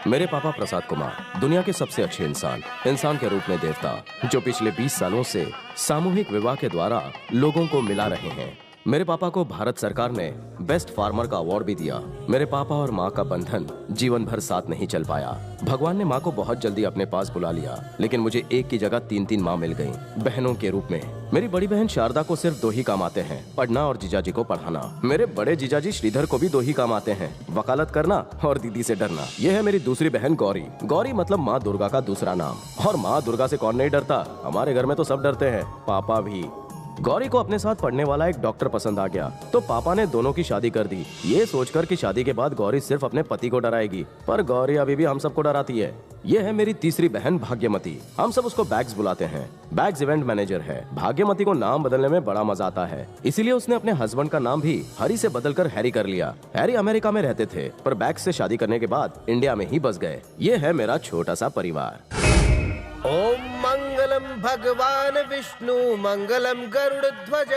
मेरे पापा प्रसाद कुमार दुनिया के सबसे अच्छे इंसान के रूप में देवता, जो पिछले 20 सालों से सामूहिक विवाह के द्वारा लोगों को मिला रहे हैं। मेरे पापा को भारत सरकार ने बेस्ट फार्मर का अवार्ड भी दिया। मेरे पापा और माँ का बंधन जीवन भर साथ नहीं चल पाया। भगवान ने माँ को बहुत जल्दी अपने पास बुला लिया, लेकिन मुझे एक की जगह 3-3 माँ मिल गईं, बहनों के रूप में। मेरी बड़ी बहन शारदा को सिर्फ 2 ही काम आते हैं, पढ़ना और जीजाजी को पढ़ाना। मेरे बड़े जीजाजी श्रीधर को भी 2 ही काम आते हैं, वकालत करना और दीदी से डरना। यह है मेरी दूसरी बहन गौरी। गौरी मतलब माँ दुर्गा का दूसरा नाम। और माँ दुर्गा से कौन नहीं डरता? हमारे घर में तो सब डरते हैं, पापा भी। गौरी को अपने साथ पढ़ने वाला एक डॉक्टर पसंद आ गया, तो पापा ने दोनों की शादी कर दी, ये सोचकर कि शादी के बाद गौरी सिर्फ अपने पति को डराएगी। पर गौरी अभी भी हम सबको डराती है। ये है मेरी तीसरी बहन भाग्यमती। हम सब उसको बैग्स बुलाते हैं। बैग्स इवेंट मैनेजर है। भाग्यमती को नाम बदलने में बड़ा मजा आता है, इसीलिए उसने अपने हस्बैंड का नाम भी हरी से बदलकर हैरी कर लिया। हैरी अमेरिका में रहते थे, पर बैग्स से शादी करने के बाद इंडिया में ही बस गए। ये है मेरा छोटा सा परिवार। ओम मंगलम भगवान विष्णु मंगलम गरुड़ध्वज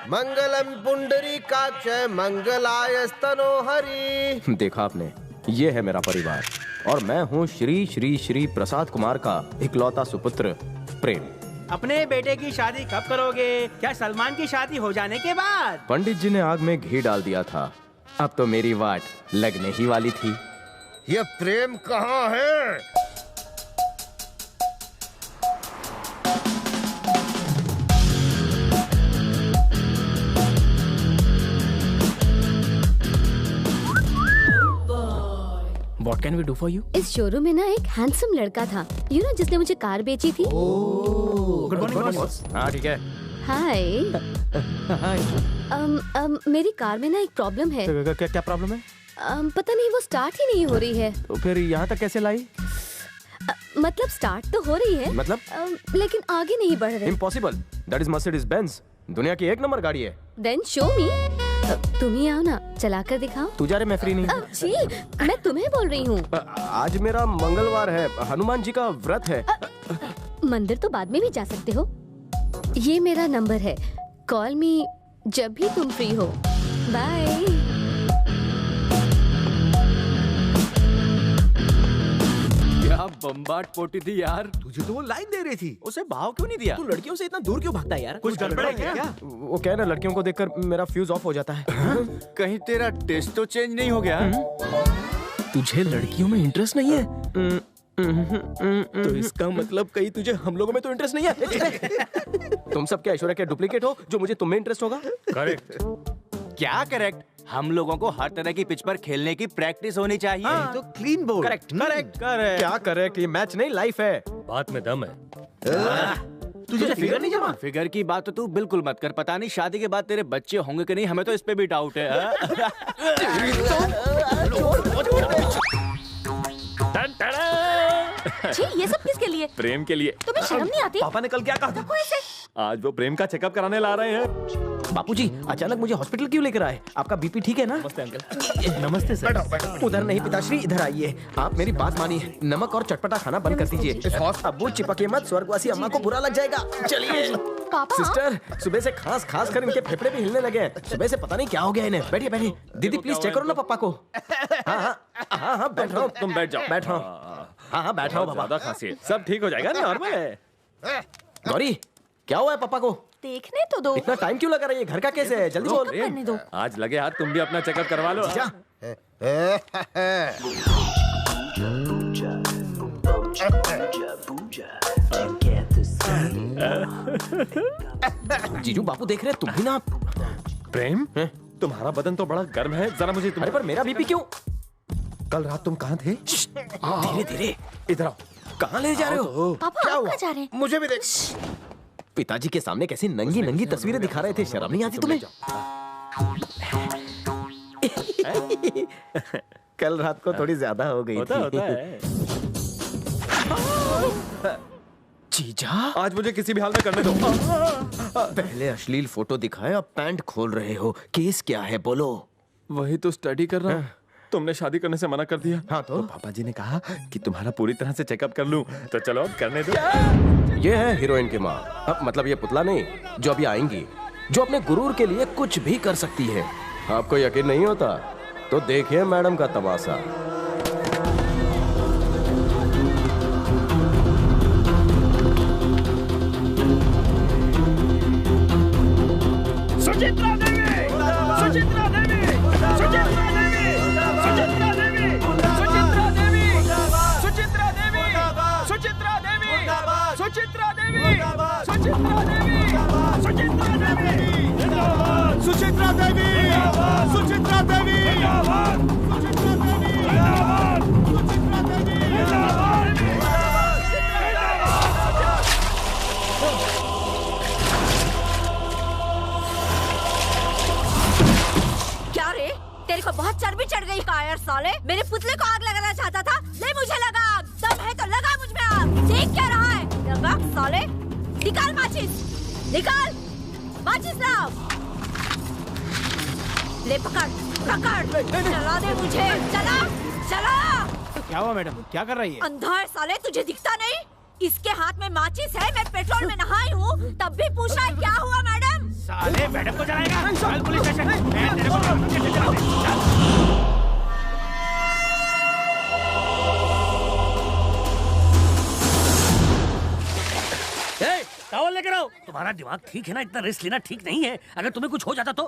मंगलम पुंडरीकाक्ष मंगलायस्तनो हरि। देखा आपने, ये है मेरा परिवार और मैं हूँ श्री श्री श्री प्रसाद कुमार का इकलौता सुपुत्र प्रेम। अपने बेटे की शादी कब करोगे? क्या सलमान की शादी हो जाने के बाद? पंडित जी ने आग में घी डाल दिया था, अब तो मेरी वाट लगने ही वाली थी। ये प्रेम कहाँ है? What can we do for you? इस शोरूम में ना एक हैंडसम लड़का था, जिसने मुझे कार बेची थी। Good morning boss. हाँ ठीक है। हाय। मेरी कार में ना एक प्रॉब्लम है। क्या प्रॉब्लम है? पता नहीं, वो स्टार्ट ही नहीं हो रही है। तो फिर यहाँ तक कैसे लाई? मतलब स्टार्ट तो हो रही है, मतलब? लेकिन आगे नहीं बढ़ रही। Impossible. That is Mercedes Benz, दुनिया की 1 नंबर गाड़ी है। Then show me. तुम ही आओ ना, चला कर दिखाओ। तू जा रे, मैं फ्री नहीं। जी, मैं तुम्हें बोल रही हूँ। आज मेरा मंगलवार है, हनुमान जी का व्रत है। मंदिर तो बाद में भी जा सकते हो। ये मेरा नंबर है, कॉल मी जब भी तुम फ्री हो। बाय। बम्बाट पोटी थी यार। तुझे तो वो लाइन दे रही थी, उसे भाव क्यों नहीं दिया? तू लड़कियों से इतना दूर क्यों भागता है यार? कुछ गड़बड़ है क्या? वो क्या है ना, लड़कियों को देखकर मेरा फ्यूज ऑफ हो जाता है। कहीं तेरा टेस्ट तो चेंज नहीं हो गया? तुझे लड़कियों में इंटरेस्ट नहीं है? तो इसका मतलब कहीं तुझे हम लोगों में तो इंटरेस्ट नहीं है। तुम सब क्या ऐश्वर्या के डुप्लीकेट हो जो मुझे तुम में इंटरेस्ट होगा? करेक्ट। क्या करेक्ट? हम लोगों को हर तरह की पिच पर खेलने की प्रैक्टिस होनी चाहिए। हाँ, तो क्लीन बोल। Correct correct correct. क्या करेक्ट? ये मैच नहीं, लाइफ है। बात में दम है। तुझे फिगर नहीं जमा? फिगर की बात तो तू बिल्कुल मत कर। पता नहीं शादी के बाद तेरे बच्चे होंगे कि नहीं, हमें तो इस पे भी डाउट है। जी, ये सब किसके लिए? प्रेम के लिए। तुम्हें शर्म नहीं आती? पापा ने कल क्या कहा था? आज वो प्रेम का चेकअप कराने ला रहे हैं। बापूजी, अचानक मुझे हॉस्पिटल क्यों लेकर आए? आपका बीपी ठीक है ना? नमस्ते अंकल। नमस्ते सर। उधर नहीं पिताश्री, इधर आइए। आप मेरी बात मानिए, नमक और चटपटा खाना बंद कर दीजिए। अब्बू चिपके मत, स्वर्गवासी अम्मा को बुरा लग जाएगा। चलिए। पापा। सिस्टर, सुबह से खास कर इनके फेफड़े भी हिलने लगे हैं। सुबह से पता नहीं क्या हो गया इन्हें। बैठिए बैठिए। दीदी प्लीज चेक करो ना पापा को। हाँ बैठ रहा हूँ। तुम बैठ जाओ। बैठ रहा हूँ। हाँ बैठ रहा हूँ बाबा। ज्यादा खांसी है, सब ठीक हो जाएगा, नॉर्मल है। गौरी, क्या हुआ है पापा को? देखने तो दो। इतना टाइम क्यों लगा रही है? घर का कैसे है? जल्दी बोल। करने दो। आज लगे हाथ तुम भी अपना चेकअप करवा लो। जा। जीजू बापू देख रहे, तुम भी ना। प्रेम, तुम्हारा बदन तो बड़ा गर्म है, जरा मुझे अरे पर मेरा बीपी क्यों? कल रात तुम कहाँ थे? धीरे धीरे। इधर आओ। कहाँ ले जा रहे हो? पापा क्या आप हुआ? कहाँ जा रहे हैं? मुझे भी देख। पिताजी के सामने कैसी नंगी तस्वीरें दिखा रहे थे, शर्म नहीं आती तुम्हें? कल रात को थोड़ी ज्यादा हो गई होता थी। है। जीजा, आज मुझे किसी भी हाल में करने दो। पहले अश्लील फोटो दिखाए, अब पैंट खोल रहे हो। केस क्या है बोलो? वही तो स्टडी कर रहा हूँ। तुमने शादी करने से मना कर दिया। हाँ तो पापा जी ने कहा कि तुम्हारा पूरी तरह से चेकअप कर लूं, तो चलो अब करने दो। ये है हीरोइन की माँ। अब मतलब ये पुतला नहीं, जो अभी आएंगी, जो अपने गुरूर के लिए कुछ भी कर सकती है। आपको यकीन नहीं होता तो देखिए मैडम का तमाशा। सुचित्रा देवी, सुचित्रा देवी, सुचित्रा देवी, सुचित्रा देवी, सुचित्रा देवी, सुचित्रा देवी, सुचित्रा देवी, सुचित्रा देवी, सुचित्रा देवी, सुचित्रा देवी, सुचित्रा देवी, सुचित्रा देवी, क्या रे, तेरे को बहुत चर्बी चढ़ गई कायर साले। मेरे पुतले को आग लगाना चाहता था, ले मुझे लगा आग। दम है तो लगा मुझ में आग। देख क्या रहा है? लगा साले। निकाल माचिस, निकाल माचिस लाओ। ले पकड़, पकड़, चला दे मुझे, चला, चला। क्या हुआ मैडम, क्या कर रही है? अंधा है साले, तुझे दिखता नहीं? इसके हाथ में माचिस है, मैं पेट्रोल में नहाई हूँ, तब भी पूछ रहा है क्या हुआ मैडम? साले मैडम को जलाएगा। चल पुलिस स्टेशन। मैं तेरे को चल। टॉवल लेकर आओ। तुम्हारा दिमाग ठीक है ना? इतना रिस्क लेना ठीक नहीं है। अगर तुम्हें कुछ हो जाता तो?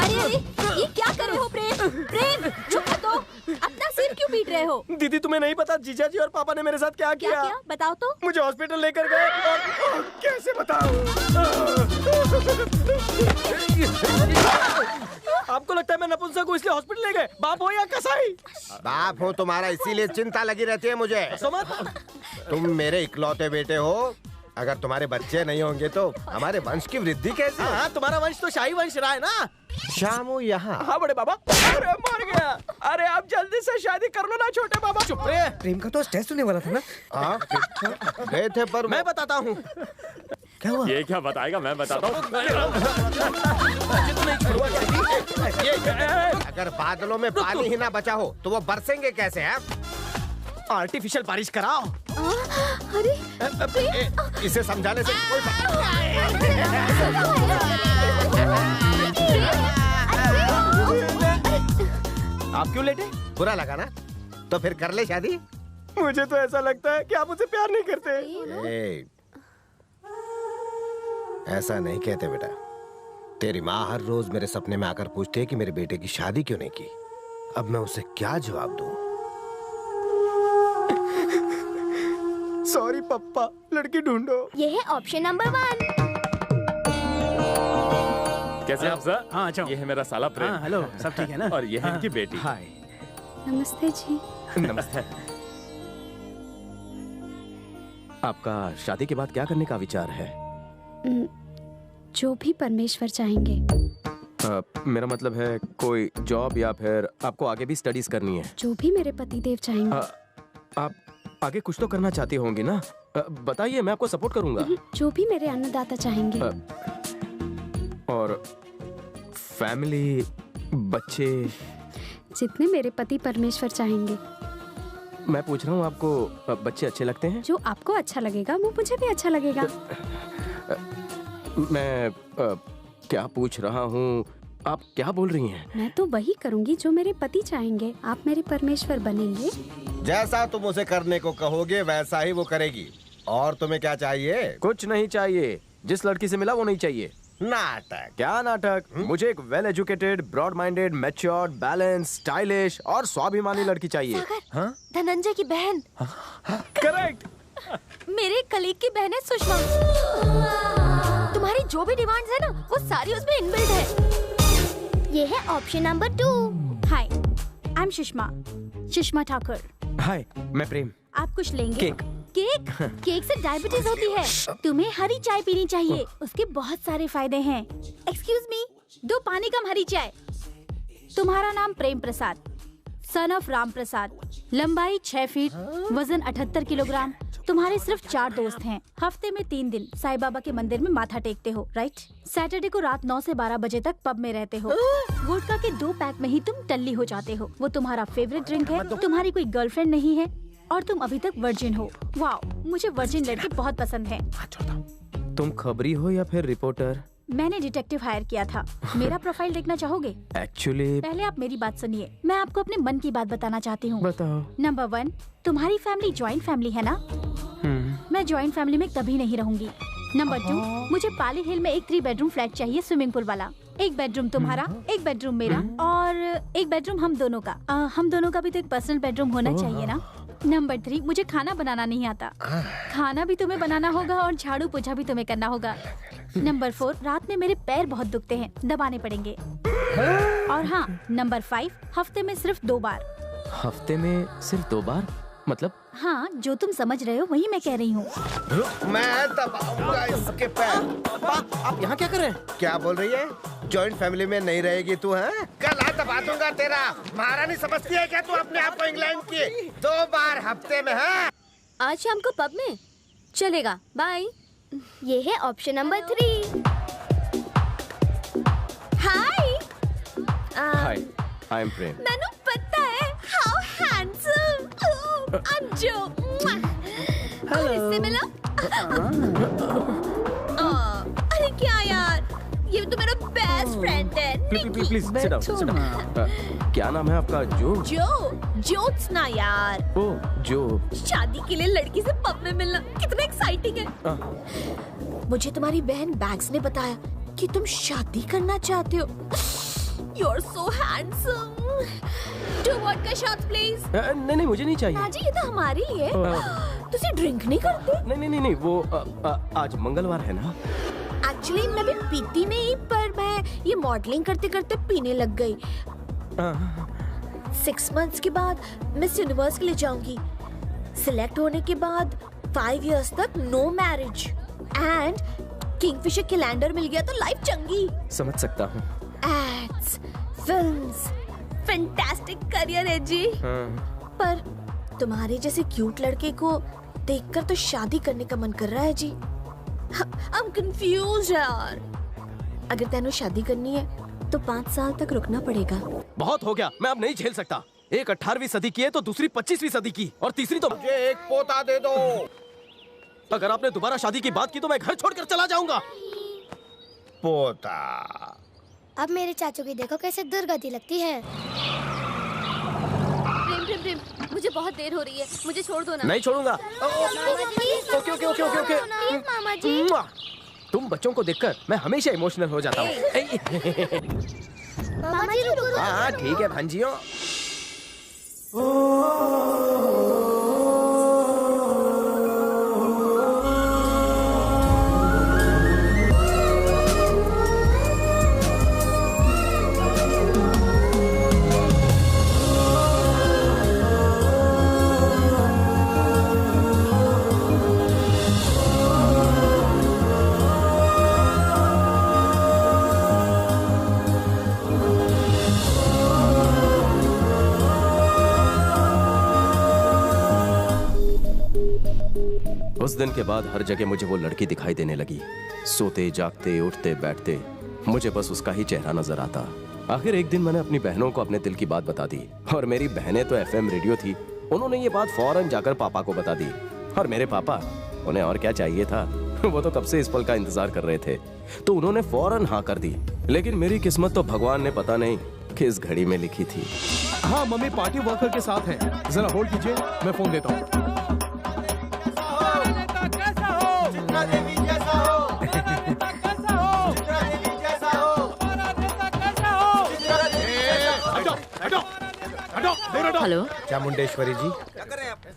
अरे अरे, ये क्या कर रहे हो प्रेम? प्रेम, चुप कर दो। अपना सिर क्यों पीट रहे हो? दीदी तुम्हें नहीं पता जीजा जी और पापा ने मेरे साथ क्या क्या किया? बताओ तो। मुझे हॉस्पिटल लेकर गए और कैसे बताऊं? आपको लगता है मैं नपुंसक हूँ इसलिए हॉस्पिटल ले गए? बाप हो या कसाई? बाप हो तुम्हारा, इसीलिए चिंता लगी रहती है मुझे। तुम मेरे इकलौते बेटे हो। अगर तुम्हारे बच्चे नहीं होंगे तो हमारे वंश की वृद्धि कैसे? हाँ, तुम्हारा वंश तो शाही वंश रहा है ना। शामू यहाँ। हाँ बड़े बाबा। अरे मर गया। अरे आप जल्दी से शादी कर लो ना छोटे बाबा। चुप रहे। प्रेम का तो टेस्ट होने वाला था ना। हाँ गए थे पर मैं बताता हूँ क्या हुआ? ये क्या बताएगा, मैं बताता हूँ। अगर बादलों में पानी ही ना बचा हो तो वो बरसेंगे कैसे हैं? आर्टिफिशियल बारिश कराओ। अरे इसे समझाने से कोई आप क्यों लेटे? बुरा लगा ना? तो फिर कर ले शादी। मुझे तो ऐसा लगता है कि आप मुझसे प्यार नहीं करते। ए, ऐसा नहीं कहते बेटा। तेरी माँ हर रोज मेरे सपने में आकर पूछती है कि मेरे बेटे की शादी क्यों नहीं की। अब मैं उसे क्या जवाब दूं? सॉरी पप्पा, लड़की ढूंढो। ये है ऑप्शन नंबर 1। कैसे आप सर? हाँ, अच्छा। ये है मेरा साला प्रेम। हाँ, हेलो, सब ठीक है ना? और ये है इनकी बेटी। हाय। नमस्ते जी। नमस्ते। आपका शादी के बाद क्या करने का विचार है? जो भी परमेश्वर चाहेंगे। मेरा मतलब है कोई जॉब या फिर आपको आगे भी स्टडीज करनी है? जो भी मेरे पतिदेव चाहेंगे। आप आगे कुछ तो करना चाहती होंगी ना? बताइए, मैं आपको सपोर्ट करूंगा। जो भी मेरे अन्नदाता चाहेंगे। और फैमिली, बच्चे? जितने मेरे पति परमेश्वर चाहेंगे। मैं पूछ रहा हूँ, आपको बच्चे अच्छे लगते हैं? जो आपको अच्छा लगेगा वो मुझे भी अच्छा लगेगा। मैं क्या पूछ रहा हूँ, आप क्या बोल रही हैं? मैं तो वही करूँगी जो मेरे पति चाहेंगे। आप मेरे परमेश्वर बनेंगे। जैसा तुम उसे करने को कहोगे वैसा ही वो करेगी। और तुम्हें क्या चाहिए? कुछ नहीं चाहिए। जिस लड़की से मिला वो नहीं चाहिए। नाटक? क्या नाटक? मुझे एक well educated, broad minded, mature, balance, stylish और स्वाभिमानी लड़की चाहिए। हाँ? धनंजय की बहन। करेक्ट। मेरे कलीग की बहन है सुषमा। तुम्हारी जो भी डिमांड्स है ना, वो सारी उसमें इनबिल्ट है। ये है option number 2। Hi, I am Sushma Thakur. Hi, मैं प्रेम। आप कुछ लेंगे? केक। केक? केक से डायबिटीज होती है। तुम्हें हरी चाय पीनी चाहिए, उसके बहुत सारे फायदे हैं। एक्सक्यूज मी, 2 पानी कम हरी चाय। तुम्हारा नाम प्रेम प्रसाद, सन ऑफ राम प्रसाद, लंबाई 6 फीट, वजन 78 किलोग्राम। तुम्हारे सिर्फ 4 दोस्त हैं। हफ्ते में 3 दिन साईं बाबा के मंदिर में माथा टेकते हो, राइट? सैटरडे को रात 9 से 12 बजे तक पब में रहते हो। वोडका के 2 पैक में ही तुम टल्ली हो जाते हो। वो तुम्हारा फेवरेट ड्रिंक है। तुम्हारी कोई गर्लफ्रेंड नहीं है और तुम अभी तक वर्जिन हो। वाओ, मुझे वर्जिन लड़के बहुत पसंद हैं। तुम खबरी हो या फिर रिपोर्टर? मैंने डिटेक्टिव हायर किया था। मेरा प्रोफाइल देखना चाहोगे? एक्चुअली पहले आप मेरी बात सुनिए। मैं आपको अपने मन की बात बताना चाहती हूँ। बताओ। नंबर 1, तुम्हारी फैमिली जॉइंट फैमिली है ना? मैं जॉइंट फैमिली में कभी नहीं रहूंगी। नंबर 2, मुझे पाली हिल में एक 3 बेडरूम फ्लैट चाहिए, स्विमिंग पूल वाला। एक बेडरूम तुम्हारा, एक बेडरूम मेरा और एक बेडरूम हम दोनों का। हम दोनों का भी तो एक पर्सनल बेडरूम होना चाहिए ना। नंबर 3, मुझे खाना बनाना नहीं आता। खाना भी तुम्हें बनाना होगा और झाड़ू पोछा भी तुम्हें करना होगा। नंबर 4, रात में मेरे पैर बहुत दुखते हैं, दबाने पड़ेंगे। और हाँ, नंबर 5, हफ्ते में सिर्फ 2 बार। हफ्ते में सिर्फ 2 बार मतलब? हाँ, जो तुम समझ रहे हो वही मैं कह रही हूँ। मैं दबाऊंगा इसके पैर। आप यहाँ क्या कर रहे हैं? क्या बोल रही है? जॉइंट फैमिली में नहीं रहेगी तू है? कल हाथ दबा दूंगा तेरा। महारानी समझती है क्या तू अपने आप को इंग्लैंड की? 2 बार हफ्ते में है। आज शाम को पब में चलेगा। बाय। ये है option number 3। Hi. Hi, I am Prem. मैंने पता है, हाउ हैंडसम। I'm Joe। और इससे मिला? अरे क्या यार, ये तो मेरा बेस्ट फ्रेंड है। Please sit down, sit down. क्या नाम है आपका? जो? ज्योत्सना यार। ओह जो। शादी के लिए लड़की से पब में मिलना कितना एक्साइटिंग है। मुझे तुम्हारी बहन बैग्स ने बताया कि तुम शादी करना चाहते हो। You're so handsome। Two vodka shots, please। नहीं मुझे नहीं चाहिए। जी ये तो हमारी ही है। तुसी ड्रिंक नहीं करते? नहीं वो आज मंगलवार है ना। एक्चुअली मैं भी पीती नहीं, पर मैं ये मॉडलिंग करते करते पीने लग गई। 6 months के बाद मिस यूनिवर्स के लिए जाऊंगी। सिलेक्ट होने के बाद 5 years तक no marriage and Kingfisher calendar मिल गया तो लाइफ चंगी। समझ सकता हूँ। एड्स, फिल्म्स, फैंटास्टिक करियर है जी। पर तुम्हारे जैसे क्यूट लड़के को देखकर तो शादी करने का मन कर रहा है जी। I'm confused यार। अगर तेनू शादी करनी है तो 5 साल तक रुकना पड़ेगा। बहुत हो गया, मैं अब नहीं झेल सकता। एक 18वीं सदी की है तो दूसरी 25वीं सदी की और तीसरी तो मुझे एक पोता दे दो। अगर आपने दोबारा शादी की बात की तो मैं घर छोड़कर चला जाऊंगा। पोता। अब मेरे चाचू की देखो कैसे दुर्गति लगती है। प्रेम, मुझे बहुत देर हो रही है, मुझे छोड़ दो ना। नहीं छोड़ूंगा। ओके। मामा जी। तुम बच्चों को देखकर मैं हमेशा इमोशनल हो जाता हूँ। मामा जी रुको। हाँ ठीक है भांजियों। उस दिन के बाद हर जगह मुझे वो लड़की दिखाई देने लगी। सोते जागते उठते बैठते मुझे बस उसका ही चेहरा नजर आता। आखिर एक दिन मैंने अपनी बहनों को अपने दिल की बात बता दी और मेरी बहनें तो FM रेडियो थी। उन्होंने ये बात फौरन जाकर पापा को बता दी और मेरे पापा, उन्हें और क्या चाहिए था, वो तो कब से इस पल का इंतजार कर रहे थे, तो उन्होंने फौरन हाँ कर दी। लेकिन मेरी किस्मत तो भगवान ने पता नहीं किस घड़ी में लिखी थी। हाँ मम्मी पार्टी वर्कर के साथ है, जरा होल्ड कीजिए, मैं फोन देता हूँ। हेलो चामुंडेश्वरी जी,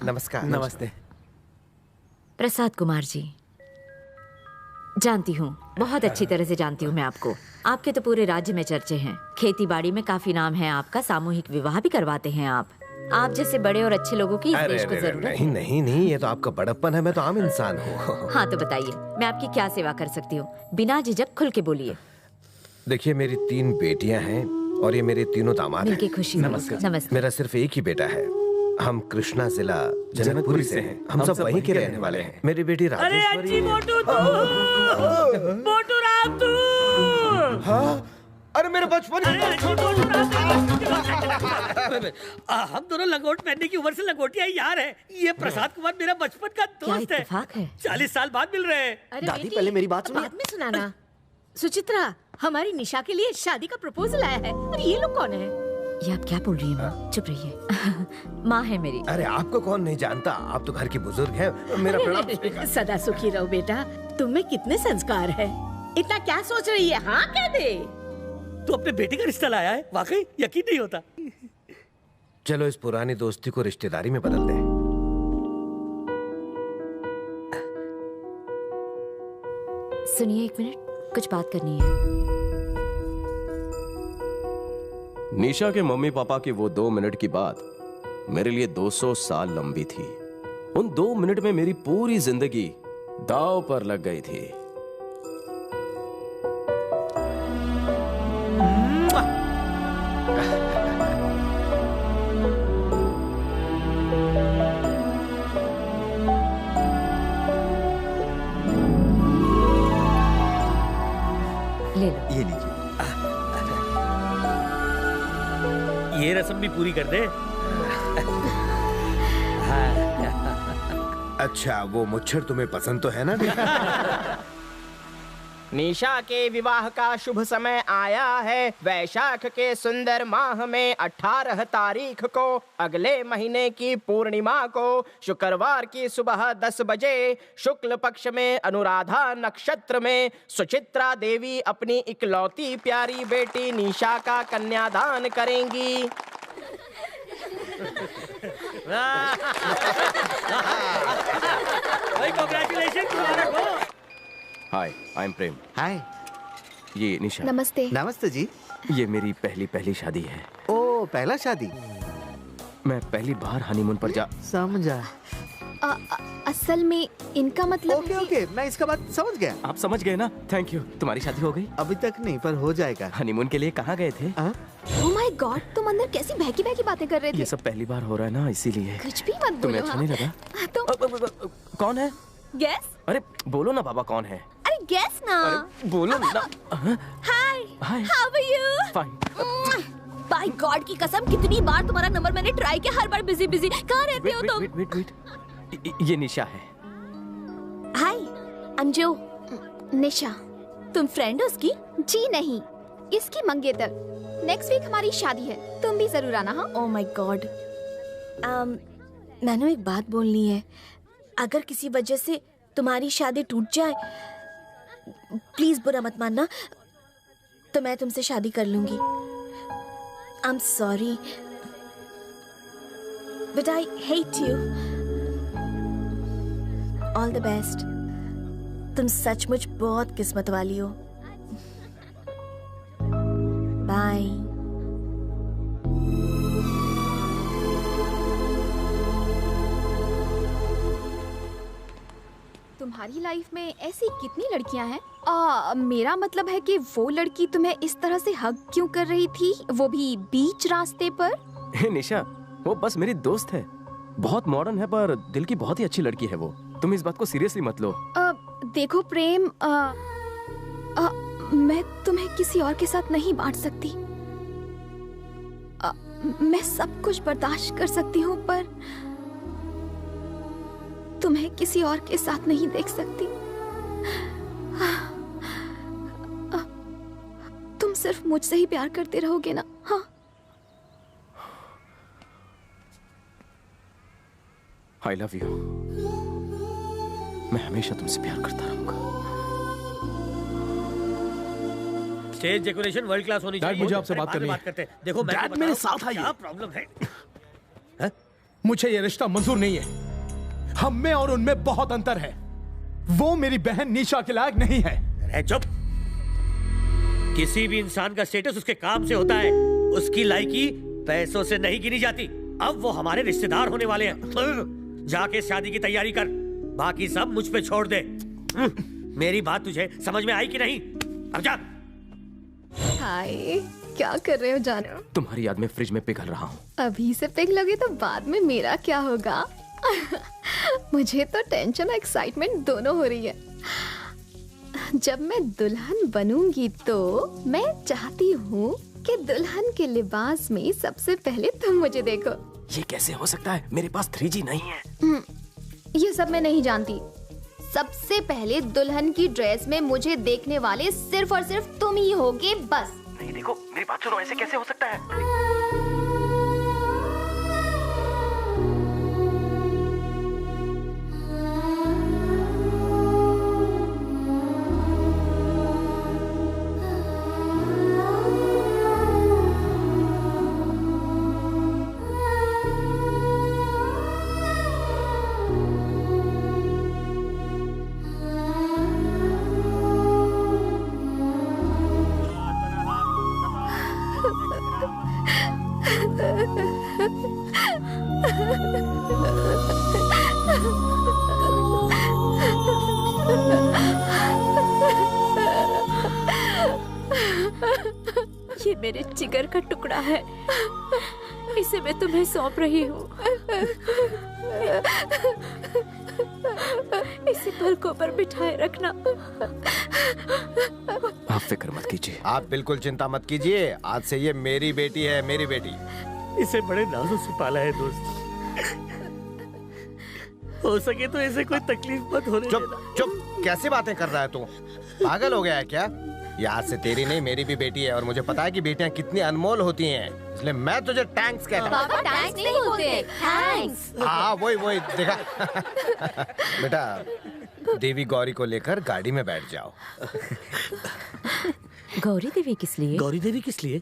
नमस्कार। नमस्ते। प्रसाद कुमार जी, जानती हूँ, बहुत अच्छी तरह से जानती हूँ मैं आपको। आपके तो पूरे राज्य में चर्चे हैं, खेती बाड़ी में काफी नाम है आपका, सामूहिक विवाह भी करवाते हैं आप जैसे बड़े और अच्छे लोगों की इस देश को जरूरत है। नहीं, ये तो आपका बड़प्पन है, मैं तो आम इंसान हूँ। हाँ तो बताइए, मैं आपकी क्या सेवा कर सकती हूँ? बिना झिझक खुल के बोलिए। देखिए मेरी 3 बेटियां हैं और ये मेरे तीनों दामाद हैं। मिलके खुशी। नमस्ते। मेरा सिर्फ एक ही बेटा है। हम कृष्णा जिला जनकपुरी से हैं। हम सब वहीं के रहने वाले हैं। मेरी बेटी राजेश्वरी। मोटू राम तू। हाँ? अरे मेरे बचपन हम दोनों लंगोट पहनने की उम्र से लंगोटिया यार है। ये प्रसाद कुमार मेरा बचपन का दोस्त है। 40 साल बाद मिल रहे हैं। दादी पहले मेरी बात सुनो। बाद में सुनाना। सुचित्रा, हमारी निशा के लिए शादी का प्रपोजल आया है और ये लोग कौन है? ये आप क्या बोल रही हैं माँ? चुप रहिए। माँ है मेरी। अरे आपको कौन नहीं जानता, आप तो घर की बुजुर्ग हैं। मेरा प्रणाम। सदा सुखी रहो बेटा। तुम में कितने संस्कार है, इतना क्या सोच रही है? हाँ कह दे। तू अपने बेटे का रिश्ता लाया है, वाकई यकीन नहीं होता। चलो इस पुरानी दोस्ती को रिश्तेदारी में बदल दें। सुनिए एक मिनट, कुछ बात करनी है। निशा के मम्मी पापा की वो 2 मिनट की बात मेरे लिए 200 साल लंबी थी। उन 2 मिनट में मेरी पूरी जिंदगी दांव पर लग गई थी। ले लो। ये लीजिए। ये रस्म भी पूरी कर दे। अच्छा, वो मुच्छर तुम्हें पसंद तो है ना? निशा के विवाह का शुभ समय आया है। वैशाख के सुंदर माह में 18 तारीख को अगले महीने की पूर्णिमा को शुक्रवार की सुबह 10 बजे शुक्ल पक्ष में अनुराधा नक्षत्र में सुचित्रा देवी अपनी इकलौती प्यारी बेटी निशा का कन्यादान करेंगी। हाय, आई एम प्रेम। हाय। ये निशा। नमस्ते। नमस्ते जी। ये मेरी पहली शादी है। ओ, पहला शादी। मैं पहली बार हनीमून पर जा। समझा। असल में इनका मतलब ओके, मैं इसका बात समझ गया। आप समझ गए ना? Thank you. तुम्हारी शादी हो गई? अभी तक नहीं, पर हो जाएगा। हनीमून के लिए कहाँ गए थे? ओह माय गॉड, तुम अंदर कैसी बहकी बहकी बातें कर रहे थे? ये सब पहली बार हो रहा है ना, इसीलिए। कुछ भी मत बोलो। तुम्हें अच्छा नहीं लगा? तुम कौन है? गेस? अरे बोलो ना बाबा, कौन है? अरे गेस ना। अरे बोलो ना। Hi, how are you? Fine. By god की कसम, कितनी बार तुम्हारा नंबर मैंने ट्राई किया, हर बार बिजी। कहाँ रहते हो तुम? वेट। ये निशा है। हाय, अंजू। निशा, तुम फ्रेंड हो उसकी? जी नहीं, इसकी मंगेतर। नेक्स्ट वीक हमारी शादी है, तुम भी जरूर आना। हाँ। Oh my God. मैंने एक बात बोलनी है। अगर किसी वजह से तुम्हारी शादी टूट जाए, प्लीज बुरा मत मानना, तो मैं तुमसे शादी कर लूंगी। I am sorry, but I hate you. All the best. तुम सचमुच बहुत किस्मत वाली हो। बाय। तुम्हारी लाइफ में ऐसी कितनी लड़कियां हैं? मेरा मतलब है कि वो लड़की तुम्हें इस तरह से हग क्यों कर रही थी, वो भी बीच रास्ते पर? निशा, वो बस मेरी दोस्त है। बहुत मॉडर्न है, पर दिल की बहुत ही अच्छी लड़की है वो। तुम इस बात को सीरियसली मत लो। देखो प्रेम, मैं तुम्हें किसी और के साथ नहीं बांट सकती। मैं सब कुछ बर्दाश्त कर सकती हूँ, पर तुम्हें किसी और के साथ नहीं देख सकती। तुम सिर्फ मुझसे ही प्यार करते रहोगे ना? हाँ। I love you। मैं हमेशा तुमसे प्यार करता रहूंगा। स्टेज डेकोरेशन वर्ल्ड क्लास होनी चाहिए। मुझे आपसे बात करनी है। करते हैं। देखो डैड, मेरे साथ आइए। क्या प्रॉब्लम है? मुझे ये रिश्ता मंजूर नहीं है। हम में और उनमें बहुत अंतर है। वो मेरी बहन निशा के लायक नहीं है। अरे चुप। किसी भी इंसान का स्टेटस उसके काम से होता है, उसकी लायकी पैसों से नहीं गिनी जाती। अब वो हमारे रिश्तेदार होने वाले हैं। जाके शादी की तैयारी कर, बाकी सब मुझ पे छोड़ दे। मेरी बात तुझे समझ में आई कि नहीं? अब जा। हाय, क्या कर रहे हो जानो? तुम्हारी याद में फ्रिज में पिघल रहा हूँ। अभी से पिघलोगे तो बाद में मेरा क्या होगा? मुझे तो टेंशन और एक्साइटमेंट दोनों हो रही है। जब मैं दुल्हन बनूंगी तो मैं चाहती हूँ कि दुल्हन के लिबास में सबसे पहले तुम मुझे देखो। ये कैसे हो सकता है? मेरे पास 3G नहीं है। ये सब मैं नहीं जानती। सबसे पहले दुल्हन की ड्रेस में मुझे देखने वाले सिर्फ और सिर्फ तुम ही होगे, बस। नहीं, देखो मेरी बात सुनो, ऐसे कैसे हो सकता है? मेरे जिगर का टुकड़ा है, इसे मैं तुम्हें सौंप रही हूँ। इसे पलकों पर बिठाए रखना। आप फिक्र मत कीजिए। आप बिल्कुल चिंता मत कीजिए, आज से ये मेरी बेटी है, मेरी बेटी। इसे बड़े नाजों से पाला है दोस्त। हो सके तो इसे कोई तकलीफ मत होने चुप देना। चुप, कैसी बातें कर रहा है तू? पागल हो गया है क्या? ये आज से तेरी नहीं मेरी भी बेटी है, और मुझे पता है कि बेटियां कितनी अनमोल होती हैं, इसलिए मैं तुझे टैंक्स कहता हूँ। पापा थैंक्स नहीं बोलते, थैंक्स। हाँ वही देखा। बेटा, देवी गौरी को लेकर गाड़ी में बैठ जाओ। गौरी देवी किस लिए? गौरी देवी किस लिए?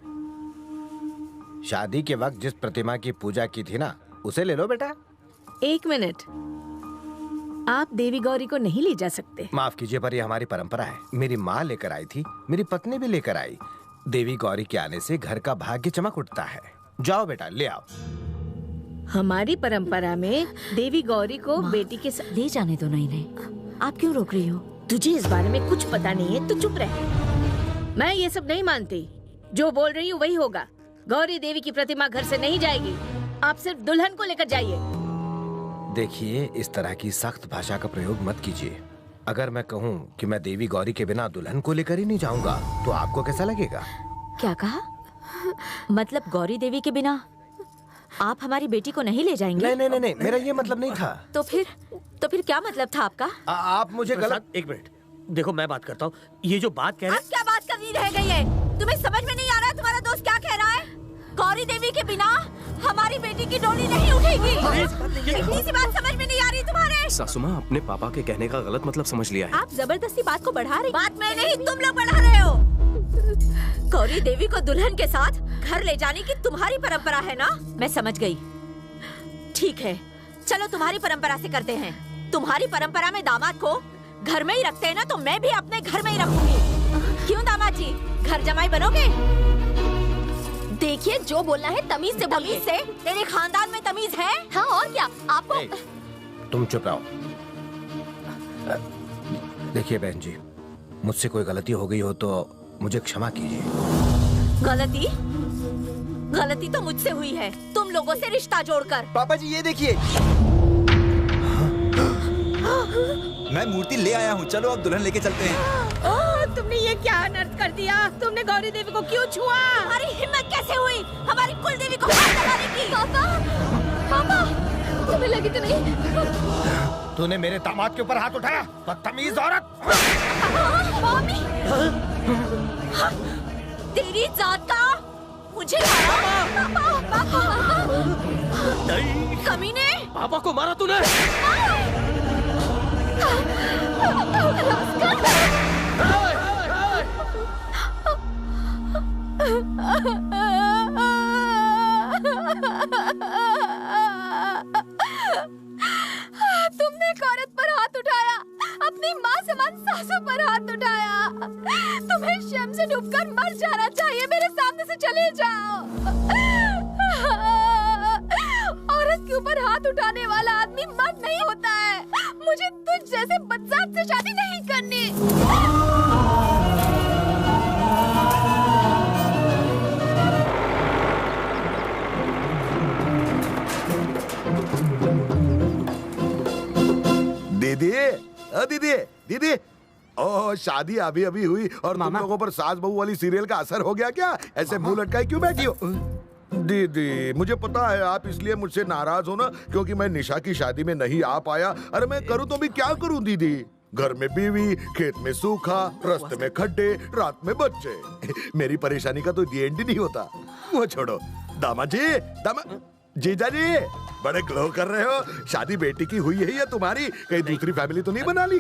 शादी के वक्त जिस प्रतिमा की पूजा की थी ना, उसे ले लो बेटा। 1 मिनट, आप देवी गौरी को नहीं ले जा सकते। माफ कीजिए, पर ये हमारी परंपरा है। मेरी माँ लेकर आई थी, मेरी पत्नी भी लेकर आई। देवी गौरी के आने से घर का भाग्य चमक उठता है। जाओ बेटा, ले आओ। हमारी परंपरा में देवी गौरी को बेटी के साथ ले जाने दो ना इन्हें। आप क्यों रोक रही हो? तुझे इस बारे में कुछ पता नहीं है तो चुप रह। मैं ये सब नहीं मानती, जो बोल रही हूँ वही होगा। गौरी देवी की प्रतिमा घर से नहीं जाएगी, आप सिर्फ दुल्हन को लेकर जाइए। देखिए, इस तरह की सख्त भाषा का प्रयोग मत कीजिए। अगर मैं कहूँ कि मैं देवी गौरी के बिना दुल्हन को लेकर ही नहीं जाऊंगा, तो आपको कैसा लगेगा? क्या कहा? मतलब गौरी देवी के बिना आप हमारी बेटी को नहीं ले जाएंगे? नहीं, मेरा ये मतलब नहीं था। तो फिर क्या मतलब था आपका? आप मुझे गलत। एक मिनट, देखो मैं बात करता हूँ। ये जो बात कह रहे क्या बात करनी रह गई है? तुम्हें समझ में नहीं आ रहा तुम्हारा दोस्त क्या कह रहा है? गौरी देवी के बिना हमारी बेटी की डोली नहीं उठेगी। इतनी सी बात समझ में नहीं आ रही तुम्हारे? सासू माँ, अपने पापा के कहने का गलत मतलब समझ लिया है। आप जबरदस्ती बात को बढ़ा रही। बात मैं नहीं, तुम लोग बढ़ा रहे हो। गौरी देवी को दुल्हन के साथ घर ले जाने की तुम्हारी परंपरा है ना? मैं समझ गई। ठीक है, चलो तुम्हारी परंपरा से करते हैं। तुम्हारी परंपरा में दामाद को घर में ही रखते हैं ना, तो मैं भी अपने घर में ही रखूंगी। क्यों दामाद जी, घर जमाई बनोगे? देखिए, जो बोलना है तमीज से बोलिए। से तेरे खानदान में तमीज है? हाँ और क्या? आपको तुम चुप रहो। देखिए बहन जी, मुझसे कोई गलती हो गई हो तो मुझे क्षमा कीजिए। गलती तो मुझसे हुई है, तुम लोगों से रिश्ता जोड़कर। पापा जी ये देखिए, मैं मूर्ति ले आया हूँ, चलो अब दुल्हन लेके चलते हैं। ओह, तुमने ये क्या अनर्थ कर दिया? तुमने गौरी देवी को क्यों छुआ? हमारी हिम्मत कैसे हुई हमारी कुल देवी को हाथ लगाने की? पापा, तुम्हें लगी तो नहीं? तूने मेरे दामाद के ऊपर हाथ उठाया, बदतमीज औरत! मम्मी, तेरी जात का मुझे कमीने! पापा को मारा तूने? तुमने एक औरत पर हाथ उठाया, अपनी माँ समान सासू पर हाथ उठाया। तुम्हें शर्म से डूबकर मर जाना चाहिए, मेरे सामने से चले जाओ। औरत के ऊपर हाथ उठाने वाला आदमी मर्द नहीं होता है। मुझे तुझ जैसे बदजात से शादी नहीं करनी। दीदी, ओह शादी अभी अभी हुई और तुम लोगों पर सास बहू वाली सीरियल का असर हो गया क्या? ऐसे मुंह लटकाए क्यों बैठी हो? दीदी, मुझे पता है आप इसलिए मुझसे नाराज हो ना, क्योंकि मैं निशा की शादी में नहीं आ पाया। अरे मैं करूँ तो भी क्या करूँ दीदी? घर में बीवी, खेत में सूखा, रास्ते में खड्डे, रात में बच्चे। मेरी परेशानी का तो एंड नहीं होता। वो छोड़ो, दामाद जी, जीजा जी, बड़े ग्लो कर रहे हो। शादी बेटी की हुई है या तुम्हारी? कहीं दूसरी फैमिली तो नहीं बना ली?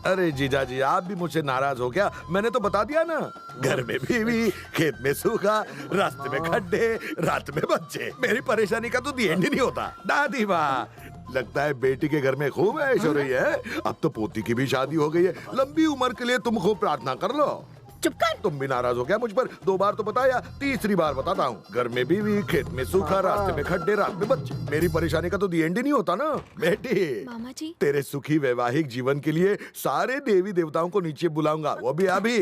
अरे जीजा जी, आप भी मुझसे नाराज हो क्या? मैंने तो बता दिया ना, घर में बीवी, खेत में सूखा, रास्ते में खड्डे, रात में बच्चे। मेरी परेशानी का तो एंड नहीं होता। दादी माँ, लगता है बेटी के घर में खूब ऐश हो रही है। अब तो पोती की भी शादी हो गई है। लंबी उम्र के लिए तुम खूब प्रार्थना कर लो। चुप कर। तुम भी नाराज हो गया मुझ पर? 2 बार तो बताया, तीसरी बार बताता हूँ। घर में बीवी, खेत में सूखा, रास्ते में खड्डे, रात में बच्चे। मेरी परेशानी का तो एंड ही नहीं होता ना। बेटी, मामा जी, तेरे सुखी वैवाहिक जीवन के लिए सारे देवी देवताओं को नीचे बुलाऊंगा, वो भी अभी।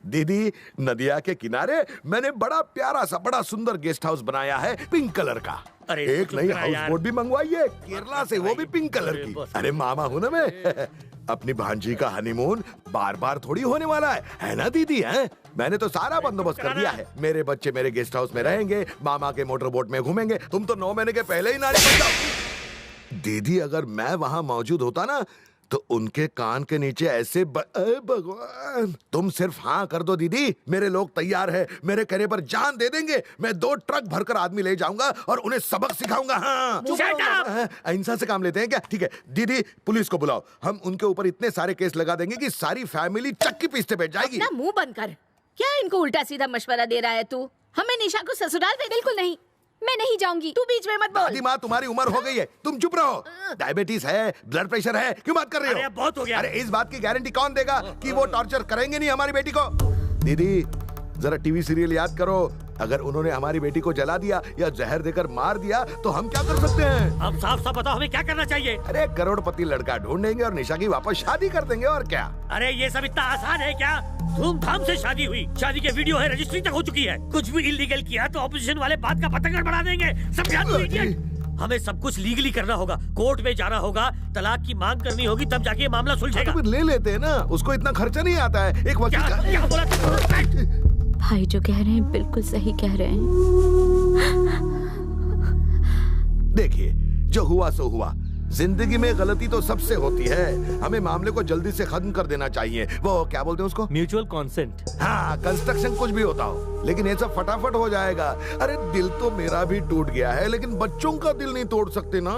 दीदी, नदिया के किनारे मैंने बड़ा प्यारा सा बड़ा सुंदर गेस्ट हाउस बनाया है पिंक कलर का। अरे एक नई हाउस बोट भी मंगवाई है केरला से, वो भी पिंक कलर की। अरे मामा हूं ना मैं। अपनी भांजी का हनीमून बार बार थोड़ी होने वाला है ना दीदी? है मैंने तो सारा बंदोबस्त कर दिया है। मेरे बच्चे मेरे गेस्ट हाउस में रहेंगे, मामा के मोटर बोट में घूमेंगे। तुम तो 9 महीने के पहले ही नानी बन जाओ। दीदी, अगर मैं वहां मौजूद होता ना तो उनके कान के नीचे ऐसे भगवान। तुम सिर्फ हाँ कर दो दीदी, मेरे लोग तैयार है। मेरे कहने पर जान दे देंगे। मैं 2 ट्रक भरकर आदमी ले जाऊंगा और उन्हें सबक सिखाऊंगा। हाँ, अहिंसा से काम लेते हैं क्या? ठीक है दीदी, पुलिस को बुलाओ। हम उनके ऊपर इतने सारे केस लगा देंगे कि सारी फैमिली चक्की पीसते बैठ जाएगी। अपना मुंह बंद कर। क्या इनको उल्टा सीधा मशवरा दे रहा है तू? हमें निशा को ससुराल में बिल्कुल नहीं। मैं नहीं जाऊंगी। तू बीच में मत बोल। दादी माँ, तुम्हारी उम्र हो गई है, तुम चुप रहो। डायबिटीज है, ब्लड प्रेशर है, क्यों बात कर रही हो? अरे बहुत हो गया। अरे इस बात की गारंटी कौन देगा कि वो टॉर्चर करेंगे नहीं हमारी बेटी को? दीदी, जरा टीवी सीरियल याद करो। अगर उन्होंने हमारी बेटी को जला दिया या जहर देकर मार दिया तो हम क्या कर सकते हैं? अब साफ साफ बताओ, हमें क्या करना चाहिए? अरे करोड़पति लड़का ढूंढेंगे और निशा की वापस शादी कर देंगे, और क्या? अरे ये सब इतना आसान है क्या? धूमधाम से शादी हुई, शादी के वीडियो है, रजिस्ट्री तक हो चुकी है। कुछ भी इलीगल किया तो ऑपोजिशन वाले बात का पतंगड़ बढ़ा देंगे। समझा तू इडियट? हमें सब कुछ लीगली करना होगा, कोर्ट में जाना होगा, तलाक की मांग करनी होगी, तब जाके ये मामला सुलझेगा। तो फिर ले लेते हैं ना, उसको इतना खर्चा नहीं आता है। एक वकील का... क्या बोला? भाई जो कह रहे हैं बिल्कुल सही कह रहे हैं। देखिए, जो हुआ सो हुआ। जिंदगी में गलती तो सबसे होती है। हमें मामले को जल्दी से खत्म कर देना चाहिए। वो क्या बोलते हैं उसको? Mutual consent. हाँ, कंस्ट्रक्शन कुछ भी होता हो, लेकिन ये सब फटाफट हो जाएगा। अरे दिल तो मेरा भी टूट गया है, लेकिन बच्चों का दिल नहीं तोड़ सकते ना।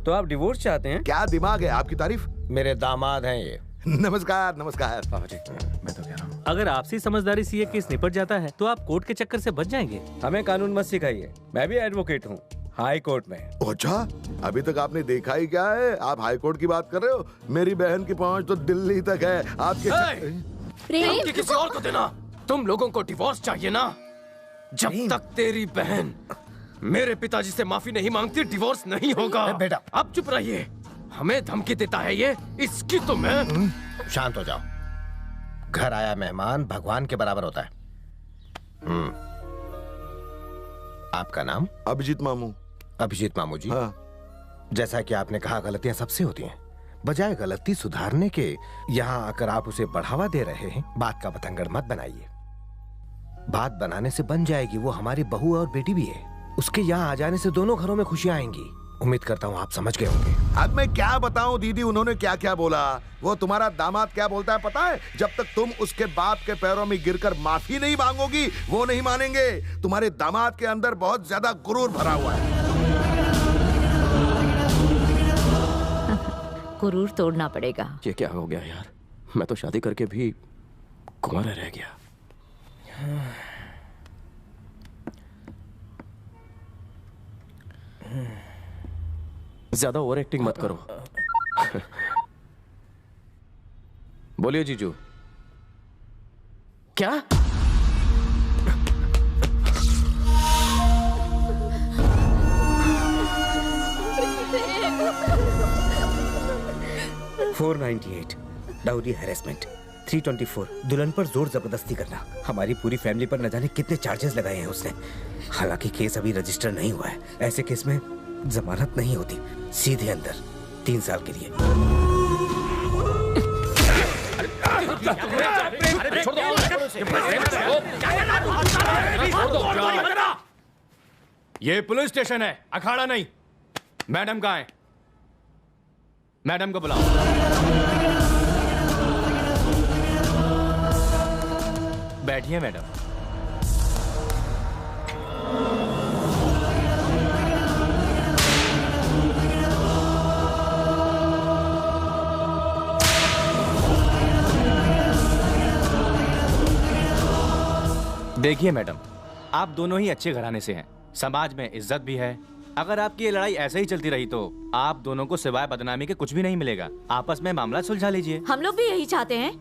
तो आप डिवोर्स चाहते हैं? क्या दिमाग है आपकी तारीफ? मेरे दामाद हैं ये। नमस्कार नमस्कार। मैं तो कह रहा हूँ, अगर आपसी समझदारी से ये केस निपट जाता है तो आप कोर्ट के चक्कर से बच जाएंगे। हमें कानून मत सिखाइए, मैं भी एडवोकेट हूँ हाई कोर्ट में। अच्छा, अभी तक आपने देखा ही क्या है? आप हाई कोर्ट की बात कर रहे हो? मेरी बहन की पहुंच तो दिल्ली तक है। आपके प्रेम किसी और को देना। तुम लोगों को डिवोर्स चाहिए ना? जब तक तेरी बहन मेरे पिताजी से माफी नहीं मांगती, डिवोर्स नहीं होगा। बेटा अब चुप रहिए। हमें धमकी देता है ये, इसकी तो मैं... शांत हो जाओ। घर आया मेहमान भगवान के बराबर होता है। आपका नाम? अभिजीत मामू। अभिजीत मामू जी। हाँ। जैसा कि आपने कहा, गलतियां सबसे होती हैं। बजाय गलती सुधारने के यहाँ आकर आप उसे बढ़ावा दे रहे हैं। बात का पतंगड़ मत बनाइए। बात बनाने से बन जाएगी। वो हमारी बहू और बेटी भी है। उसके यहाँ आ जाने से दोनों घरों में खुशियां आएंगी। उम्मीद करता हूँ आप समझ गए होंगे। अब मैं क्या बताऊं दीदी, उन्होंने क्या क्या बोला। वो तुम्हारा दामाद क्या बोलता है पता है? जब तक तुम उसके बाप के पैरों में गिरकर माफी नहीं मांगोगी, वो नहीं मानेंगे। तुम्हारे दामाद के अंदर बहुत ज्यादा गुरूर भरा हुआ है। गुरूर तोड़ना पड़ेगा। ये क्या हो गया यार? मैं तो शादी करके भी कुंवारा रह गया। ज्यादा ओवर एक्टिंग मत करो। बोलिए जीजू। क्या? $498 डाउरी हैरेसमेंट, 324 दुल्हन पर जोर जबरदस्ती करना। हमारी पूरी फैमिली पर न जाने कितने चार्जेस लगाए हैं उसने। हालांकि केस अभी रजिस्टर नहीं हुआ है। ऐसे केस में जमानत नहीं होती, सीधे अंदर 3 साल के लिए। ये पुलिस स्टेशन है, अखाड़ा नहीं। मैडम कहाँ है? मैडम को बुलाओ। बैठिए मैडम। देखिए मैडम, आप दोनों ही अच्छे घराने से हैं, समाज में इज्जत भी है। अगर आपकी ये लड़ाई ऐसे ही चलती रही तो आप दोनों को सिवाय बदनामी के कुछ भी नहीं मिलेगा। आपस में मामला सुलझा लीजिए। हम लोग भी यही चाहते हैं।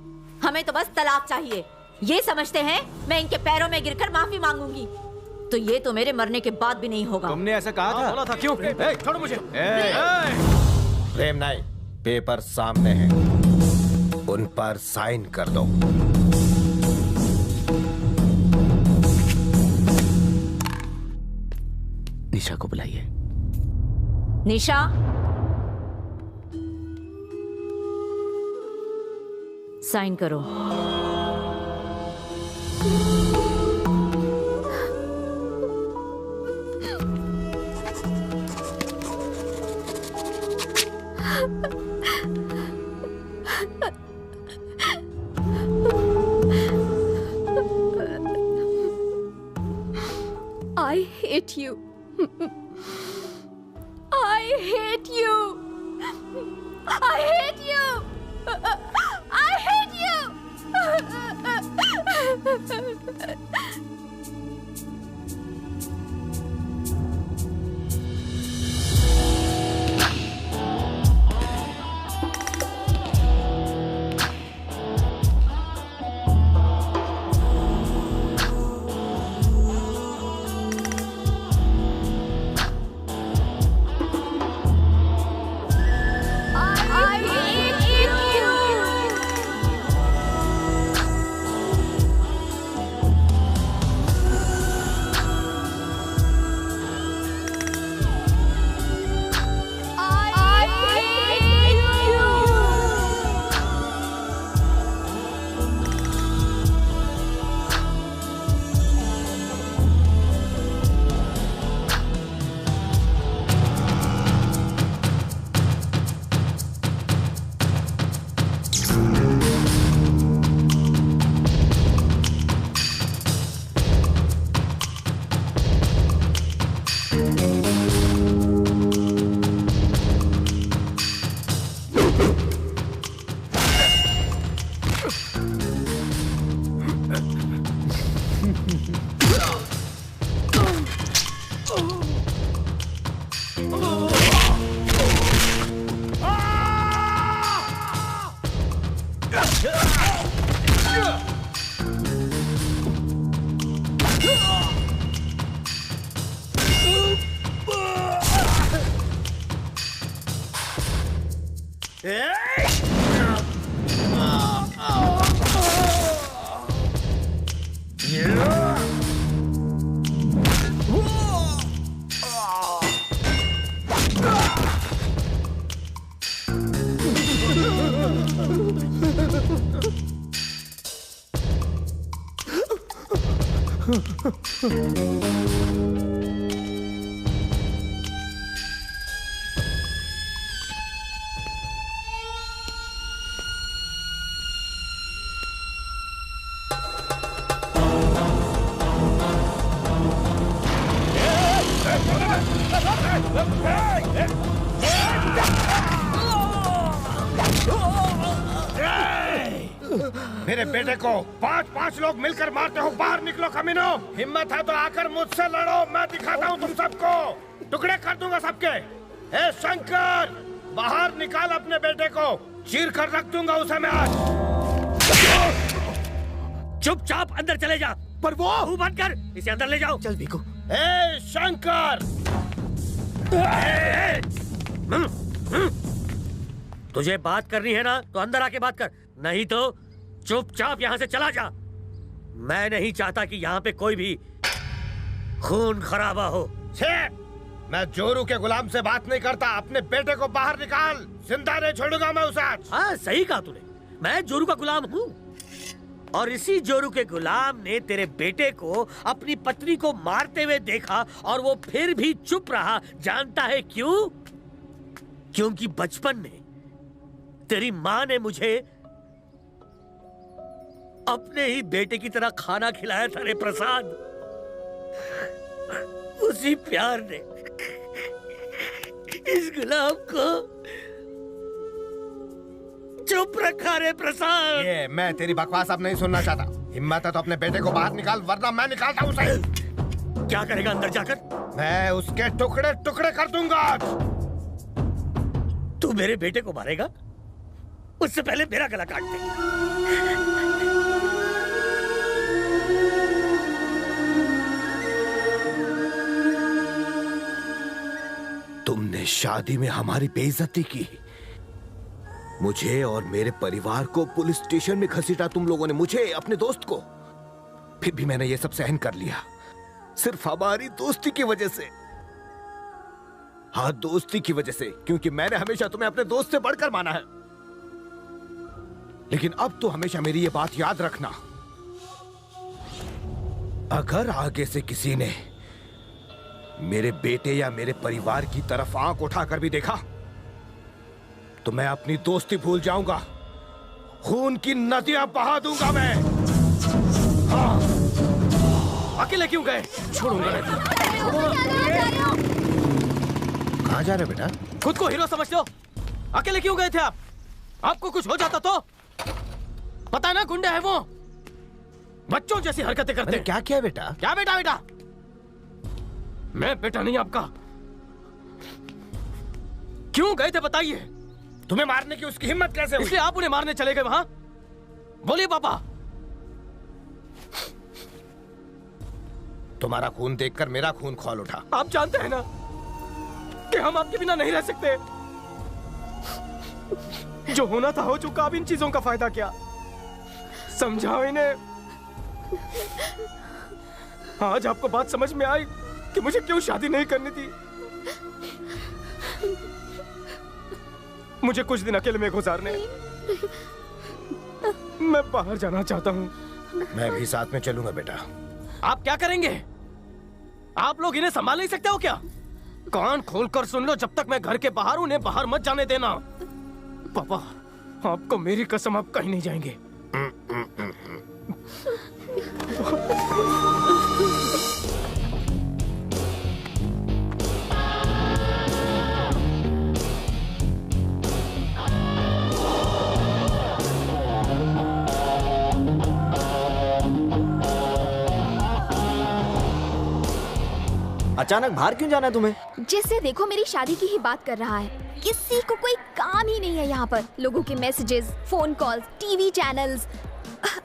हमें तो बस तलाक चाहिए। ये समझते हैं मैं इनके पैरों में गिरकर माफी मांगूंगी, तो ये तो मेरे मरने के बाद भी नहीं होगा। तुमने ऐसा कहा था? बोला था। क्यों? छोड़ो मुझे। प्रेम नाई, पेपर सामने है, उन पर साइन कर दो। निशा को बुलाइए। निशा, साइन करो। I hate you. I hate you. I hate you. I hate you. मेरे बेटे को 5-5 लोग मिलकर मारते हो। बाहर निकलो कमीनो। हिम्मत है तो आकर मुझसे लड़ो, मैं दिखाता हूँ तुम सबको। टुकड़े कर दूंगा सबके। ए शंकर, बाहर निकाल अपने बेटे को, चीर कर रख दूंगा उसे मैं आज। चुपचाप अंदर चले जा। पर वो मुंह बंद कर, इसे अंदर ले जाओ। चल बिको। ए शंकर, तुझे बात करनी है ना तो अंदर आके बात कर, नहीं तो चुपचाप यहाँ से चला जा। मैं नहीं चाहता कि यहाँ पे कोई भी खून खराबा हो। मैं जोरू के गुलाम से बात नहीं करता। अपने बेटे को बाहर निकाल, जिंदा नहीं छोड़ूंगा मैं उसे आज। हाँ सही कहा तूने, मैं जोरू का गुलाम हूँ। और इसी जोरू के गुलाम ने तेरे बेटे को अपनी पत्नी को मारते हुए देखा और वो फिर भी चुप रहा। जानता है क्यों? क्योंकि बचपन में तेरी माँ ने मुझे अपने ही बेटे की तरह खाना खिलाया था रे प्रसाद। उसी प्यार ने इस गुलाम को चुप रखा रे प्रसाद। ये मैं तेरी बकवास अब नहीं सुनना चाहता। हिम्मत है तो अपने बेटे को बाहर निकाल, वरना मैं निकालता हूँ उसे। क्या करेगा अंदर जाकर? मैं उसके टुकड़े टुकड़े कर दूंगा आज। तू मेरे बेटे को मारेगा? उससे पहले मेरा गला काट दे। तुमने शादी में हमारी बेइज्जती की, मुझे और मेरे परिवार को पुलिस स्टेशन में घसीटा तुम लोगों ने, मुझे, अपने दोस्त को। फिर भी मैंने ये सब सहन कर लिया, सिर्फ हमारी दोस्ती की वजह से। हाँ, दोस्ती की वजह से, क्योंकि मैंने हमेशा तुम्हें अपने दोस्त से बढ़कर माना है। लेकिन अब तो हमेशा मेरी ये बात याद रखना, अगर आगे से किसी ने मेरे बेटे या मेरे परिवार की तरफ आंख उठाकर भी देखा तो मैं अपनी दोस्ती भूल जाऊंगा, खून की नदियां बहा दूंगा मैं। हाँ। अकेले क्यों गए? छोड़ूंगा नहीं। कहाँ जा रहे बेटा? खुद को हीरो समझते हो? अकेले क्यों गए थे आप? आपको कुछ हो जाता तो? पता है ना, गुंडे हैं वो, बच्चों जैसी हरकतें करते हैं। क्या किया बेटा? क्या बेटा? बेटा मैं बेटा नहीं आपका। क्यों गए थे बताइए? तुम्हें मारने की उसकी हिम्मत कैसे हुई? इसलिए आप उन्हें मारने चले गए वहां? बोलिए पापा। तुम्हारा खून देखकर मेरा खून खौल उठा। आप जानते हैं ना कि हम आपके बिना नहीं रह सकते। जो होना था हो चुका, अब इन चीजों का फायदा क्या? समझाओ इन्हें। आज आपको बात समझ में आई कि मुझे क्यों शादी नहीं करनी थी। मुझे कुछ दिन अकेले में गुजारने, मैं बाहर जाना चाहता हूँ। मैं भी साथ में चलूंगा बेटा। आप क्या करेंगे? आप लोग इन्हें संभाल नहीं सकते हो क्या? कान खोलकर सुन लो, जब तक मैं घर के बाहर हूं, उन्हें बाहर मत जाने देना। पापा, आपको मेरी कसम, आप कहीं नहीं जाएंगे। अचानक बाहर क्यों जाना है तुम्हें? जिससे देखो मेरी शादी की ही बात कर रहा है। किसी को कोई काम ही नहीं है यहाँ पर। लोगों के messages, phone calls, TV channels,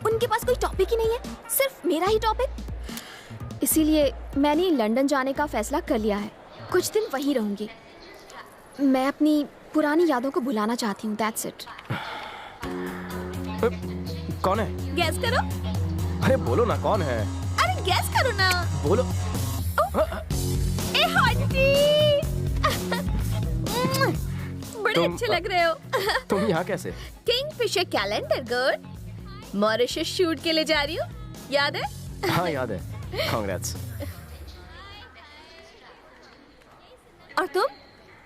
उनके पास कोई टॉपिक ही नहीं है, सिर्फ मेरा ही टॉपिक। इसीलिए मैंने लंदन जाने का फैसला कर लिया है। कुछ दिन वहीं रहूंगी। मैं अपनी पुरानी यादों को भुलाना चाहती हूँ। That's it. कौन है? गैस करो। अरे बोलो ना, कौन है? अरे गैस करो ना। बोलो। ए हॉटी। बड़े अच्छे लग रहे हो। तुम यहाँ कैसे? Kingfisher calendar good. Mauritius shoot के लिए जा रही हूँ, याद है? हाँ याद है। कांग्रेट्स। और तुम?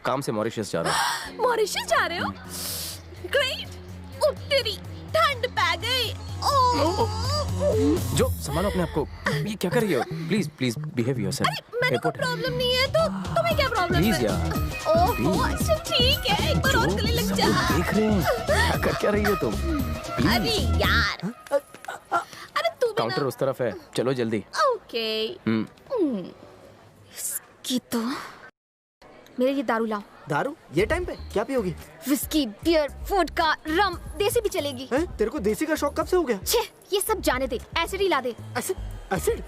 काम से मॉरिशस जा रहा हूँ। मॉरिशस जा रहे हो? ग्रेट। उत्तरी ठंड पै गई। जो संभालो अपने आप को। ये क्या कर रही हो? Please please behave yourself. अरे मैंने कोई प्रॉब्लम नहीं है, तो तुम्हें क्या प्रॉब्लम है? प्लीज यार। ओह अच्छा ठीक है, एक बार और गले लग जा। देख रहे हैं कर क्या रही हो तुम? अरे यार। अरे तू काउंटर उस तरफ है, चलो जल्दी। ओके। इसकी तो मेरे लिए दारू लाओ। दारू? ये टाइम पे क्या पियोगी? विस्की, बियर, वोडका, रम, देसी भी चलेगी। तेरे को देसी का शौक कब से हो गया? छे, ये सब जाने दे, एसिड ही ला दे। एसिड?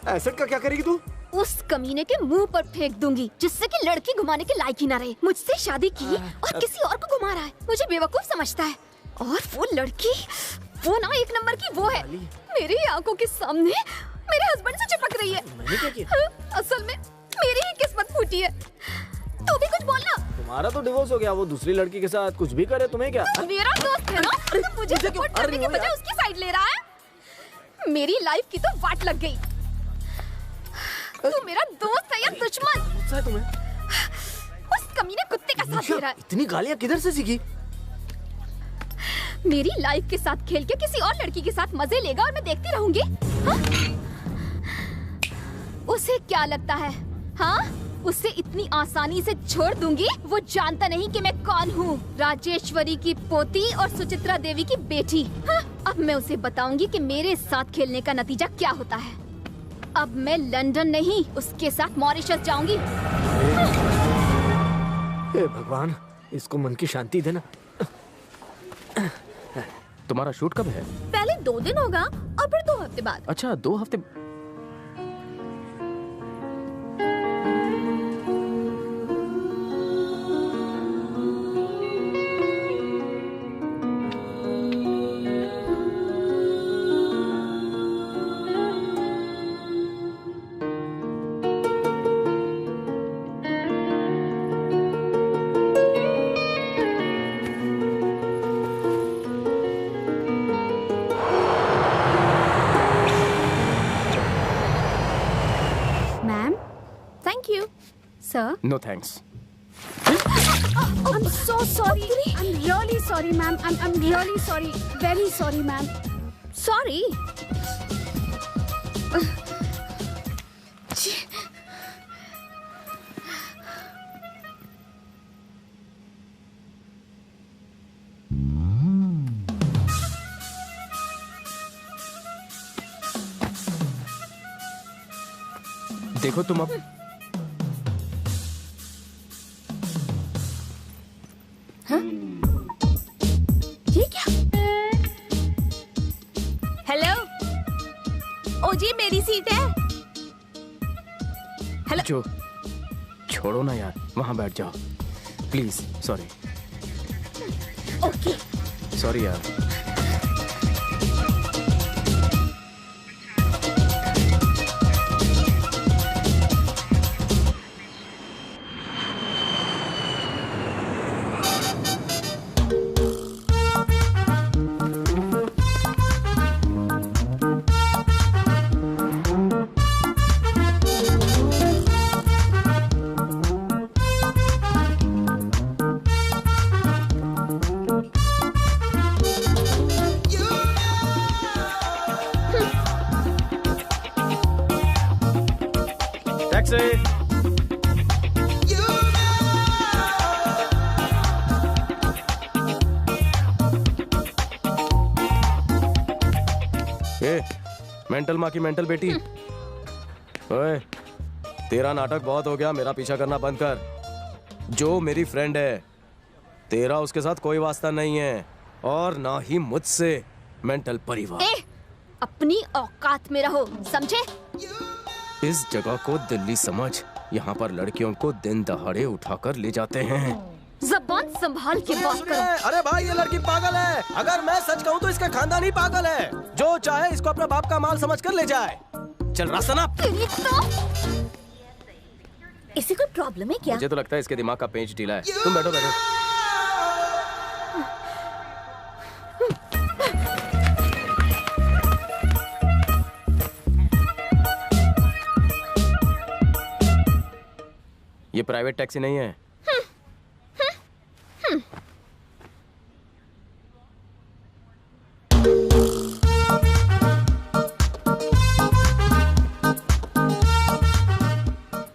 एसिड का क्या करेगी तू? उस कमीने के मुंह पर फेंक दूंगी, जिससे कि लड़की घुमाने के लायक ही ना रहे। मुझसे शादी की और किसी और को घुमा रहा है, मुझे बेवकूफ समझता है। और वो लड़की, वो ना एक नंबर की वो है, मेरी आंखों के सामने मेरे हस्बैंड से चिपक रही है। मैंने क्या किया? असल में मेरी ही किस्मत फूटी है। तू भी कुछ बोलना। तुम्हारा तो डिवोर्स हो गया, वो दूसरी लड़की के साथ कुछ भी करे, तुम्हें क्या? मेरा दोस्त है ना, तो मुझे सपोर्ट करने के बजाय उसकी साइड ले रहा है। मेरी लाइफ की तो वाट लग गई। तू मेरा दोस्त है या दुश्मन? गुस्सा है तुम्हें? उस कमीने कुत्ते का साथ दे रहा है। इतनी गालियां किधर से सीखी? मेरी लाइफ के साथ खेल के किसी और लड़की के साथ मजे लेगा और मैं देखती रहूंगी? हाँ? उसे क्या लगता है? हाँ? उसे इतनी आसानी से छोड़ दूंगी? वो जानता नहीं कि मैं कौन हूँ। राजेश्वरी की पोती और सुचित्रा देवी की बेटी। हाँ? अब मैं उसे बताऊंगी कि मेरे साथ खेलने का नतीजा क्या होता है। अब मैं लंदन नहीं, उसके साथ मॉरिशस जाऊंगी। हे भगवान, इसको मन की शांति देना। तुम्हारा शूट कब है? पहले 2 दिन होगा और फिर 2 हफ्ते बाद। अच्छा 2 हफ्ते। Thank you sir. No thanks. I'm so sorry. I'm really sorry, ma'am. I'm really sorry. Very sorry, ma'am. Sorry. देखो तुम अब ये क्या? हेलो ओ जी, मेरी सीट है। हेलो जो छोड़ो ना यार, वहां बैठ जाओ प्लीज। Sorry okay. सॉरी यार। मेंटल माँ की मेंटल बेटी। ओए, तेरा नाटक बहुत हो गया, मेरा पीछा करना बंद कर। जो मेरी फ्रेंड है, तेरा उसके साथ कोई वास्ता नहीं है और ना ही मुझसे। मेंटल परिवार। अपनी औकात में रहो, समझे? इस जगह को दिल्ली समझ। यहाँ पर लड़कियों को दिन दहाड़े उठाकर ले जाते हैं। ज़बान संभाल के बात करो। अरे भाई, ये लड़की पागल है। अगर मैं सच कहूँ तो इसका खानदान ही पागल है। जो चाहे इसको अपने बाप का माल समझकर ले जाए। चल रास्ता ना। इसे कोई प्रॉब्लम है क्या? मुझे तो लगता है इसके दिमाग का पेंच ढीला है। तुम बैठो बैठो। ये प्राइवेट टैक्सी नहीं है।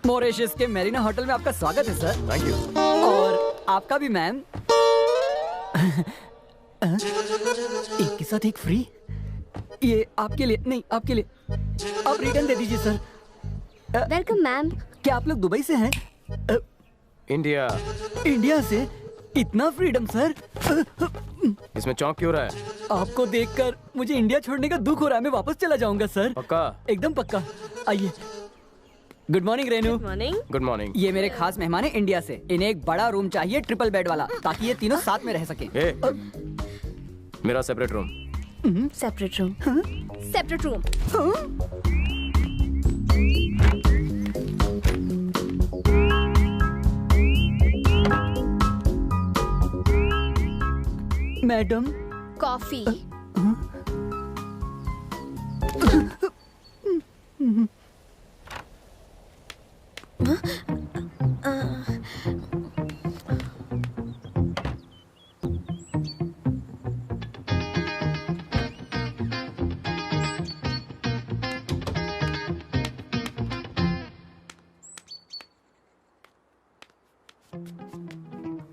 मॉरिशस के मेरीना होटल में आपका स्वागत है सर। Thank you. और आपका भी मैम। एक के साथ एक फ्री। ये आपके लिए नहीं, आपके लिए। आप रिटर्न दे दीजिए सर। Welcome ma'am. क्या आप लोग दुबई से हैं? इंडिया। इंडिया से? इतना फ्रीडम सर। इसमें चौंक क्यों रहा है? आपको देखकर मुझे इंडिया छोड़ने का दुख हो रहा है। मैं वापस चला जाऊंगा सर। पक्का? एकदम पक्का। आइए। Good morning Renu. Good morning. ये मेरे खास मेहमान है इंडिया से। इन्हें एक बड़ा रूम चाहिए, ट्रिपल बेड वाला, ताकि ये तीनों साथ में रह सकें। मेरा separate room. Separate room. Separate room. Madam. Coffee.